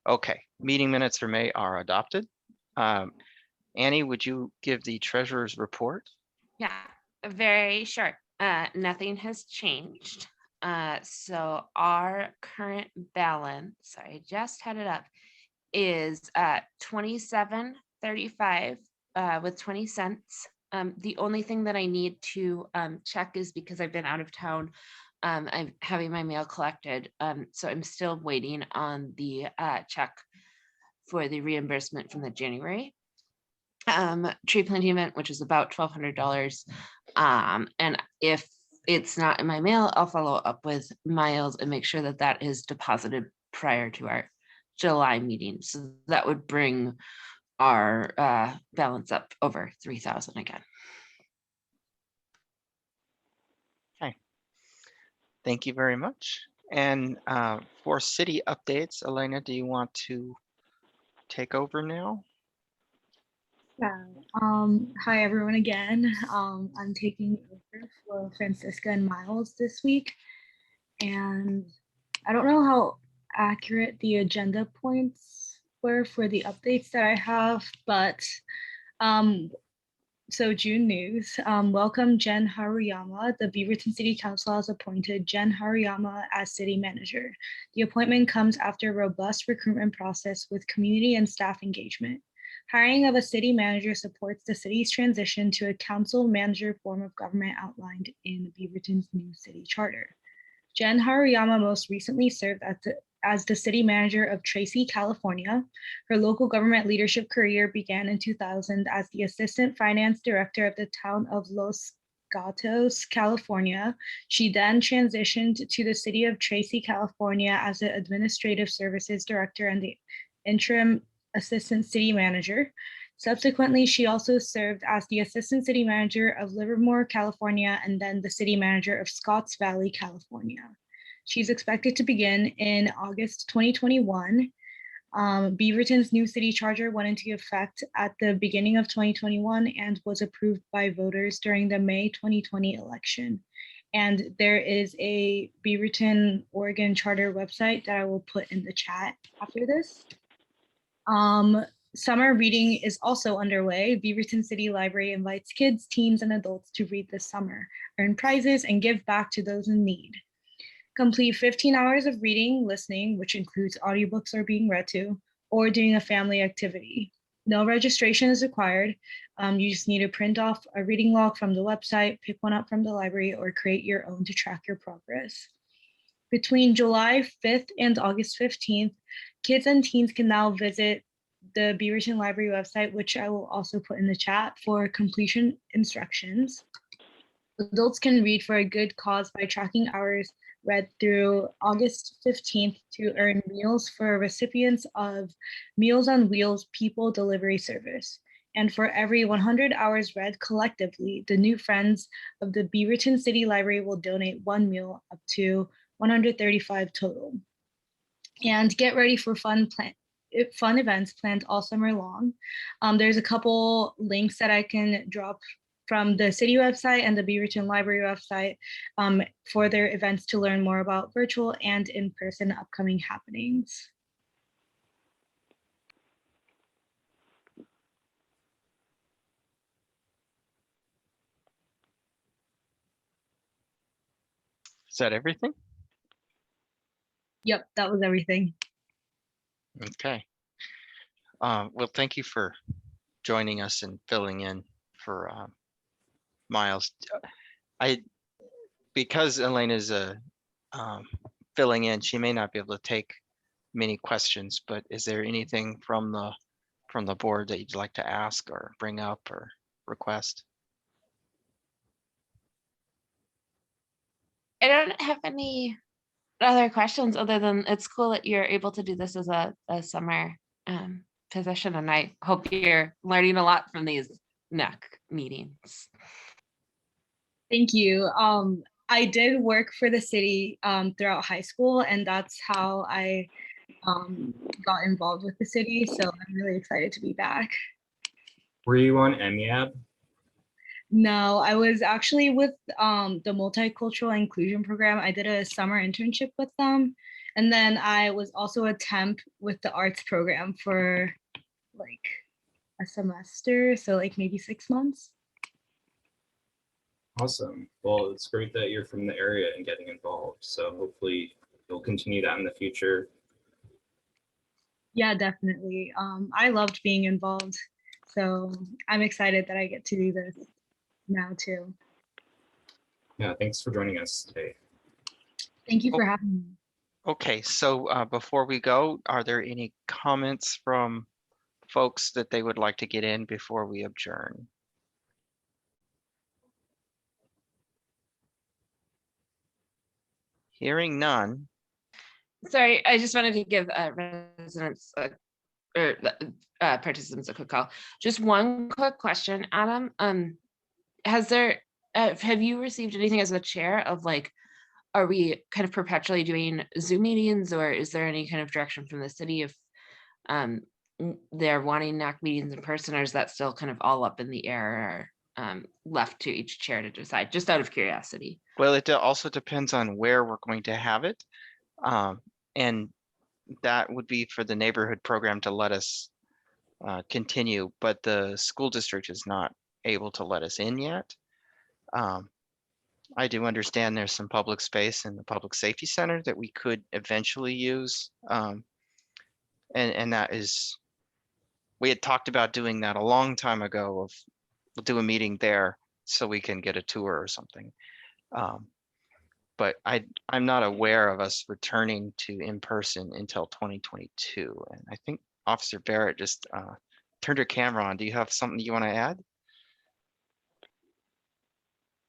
Okay, meeting minutes for May are adopted. Annie, would you give the treasurer's report? Yeah, very short. Nothing has changed. So our current balance, sorry, I just had it up, is $27.35 with 20 cents. The only thing that I need to check is because I've been out of town, I'm having my mail collected. So I'm still waiting on the check for the reimbursement from the January tree planting event, which is about $1,200. And if it's not in my mail, I'll follow up with Miles and make sure that that is deposited prior to our July meeting. So that would bring our balance up over 3,000 again. Okay. Thank you very much. And for city updates, Elena, do you want to take over now? Yeah. Hi everyone again. I'm taking over for Franziska and Miles this week. And I don't know how accurate the agenda points were for the updates that I have, but so June news, welcome Jen Haruyama. The Beaverton City Council has appointed Jen Haruyama as city manager. The appointment comes after a robust recruitment process with community and staff engagement. Hiring of a city manager supports the city's transition to a council manager form of government outlined in Beaverton's new city charter. Jen Haruyama most recently served as the city manager of Tracy, California. Her local government leadership career began in 2000 as the assistant finance director of the town of Los Gatos, California. She then transitioned to the city of Tracy, California as the administrative services director and the interim assistant city manager. Subsequently, she also served as the assistant city manager of Livermore, California, and then the city manager of Scotts Valley, California. She's expected to begin in August 2021. Beaverton's new city charter went into effect at the beginning of 2021 and was approved by voters during the May 2020 election. And there is a Beaverton, Oregon charter website that I will put in the chat after this. Summer reading is also underway. Beaverton City Library invites kids, teens, and adults to read this summer, earn prizes, and give back to those in need. Complete 15 hours of reading, listening, which includes audiobooks or being read to, or doing a family activity. No registration is required. You just need to print off a reading log from the website, pick one up from the library, or create your own to track your progress. Between July 5th and August 15th, kids and teens can now visit the Beaverton Library website, which I will also put in the chat, for completion instructions. Adults can read for a good cause by tracking hours read through August 15th to earn meals for recipients of Meals on Wheels People Delivery Service. And for every 100 hours read collectively, the new Friends of the Beaverton City Library will donate one meal up to 135 total. And get ready for fun events planned all summer long. There's a couple links that I can drop from the city website and the Beaverton Library website for their events to learn more about virtual and in-person upcoming happenings. Is that everything? Yep, that was everything. Okay. Well, thank you for joining us and filling in for Miles. Because Elena's filling in, she may not be able to take many questions, but is there anything from the board that you'd like to ask or bring up or request? I don't have any other questions other than it's cool that you're able to do this as a summer position, and I hope you're learning a lot from these NAC meetings. Thank you. I did work for the city throughout high school, and that's how I got involved with the city. So I'm really excited to be back. Were you on MEAB? No, I was actually with the Multicultural Inclusion Program. I did a summer internship with them. And then I was also a temp with the arts program for like a semester. So like maybe 6 months. Awesome. Well, it's great that you're from the area and getting involved. So hopefully you'll continue that in the future. Yeah, definitely. I loved being involved. So I'm excited that I get to do this now too. Yeah, thanks for joining us today. Thank you for having me. Okay, so before we go, are there any comments from folks that they would like to get in before we adjourn? Hearing none. Sorry, I just wanted to give residents or participants a quick call. Just one quick question, Adam. Have you received anything as the chair of like, are we kind of perpetually doing Zoom meetings, or is there any kind of direction from the city if they're wanting NAC meetings in person, or is that still kind of all up in the air, or left to each chair to decide, just out of curiosity? Well, it also depends on where we're going to have it. And that would be for the neighborhood program to let us continue, but the school district is not able to let us in yet. I do understand there's some public space in the public safety center that we could eventually use. And that is, we had talked about doing that a long time ago, of we'll do a meeting there so we can get a tour or something. But I'm not aware of us returning to in-person until 2022. And I think Officer Barrett just turned her camera on. Do you have something you want to add?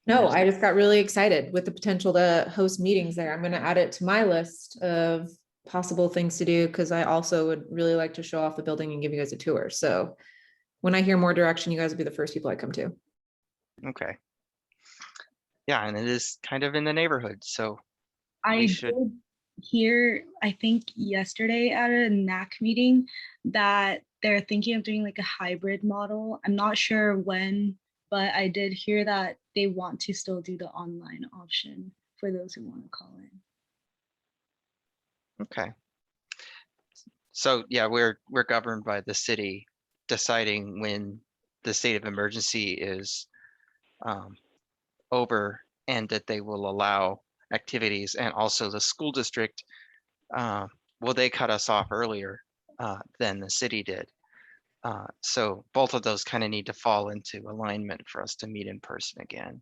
No, I just got really excited with the potential to host meetings there. I'm going to add it to my list of possible things to do, because I also would really like to show off the building and give you guys a tour. So when I hear more direction, you guys will be the first people I come to. Okay. Yeah, and it is kind of in the neighborhood, so I should did hear, I think yesterday at a NAC meeting, that they're thinking of doing like a hybrid model. I'm not sure when, but I did hear that they want to still do the online option for those who want to call in. Okay. So yeah, we're governed by the city deciding when the state of emergency is over, and that they will allow activities, and also the school district, well, they cut us off earlier than the city did. So both of those kind of need to fall into alignment for us to meet in person again.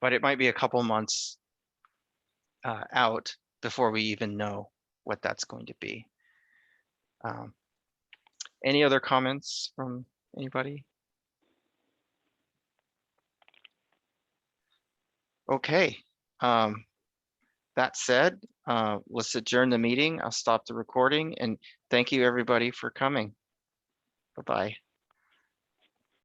But it might be a couple months out before we even know what that's going to be. Any other comments from anybody? Okay. That said, let's adjourn the meeting. I'll stop the recording, and thank you everybody for coming. Bye-bye.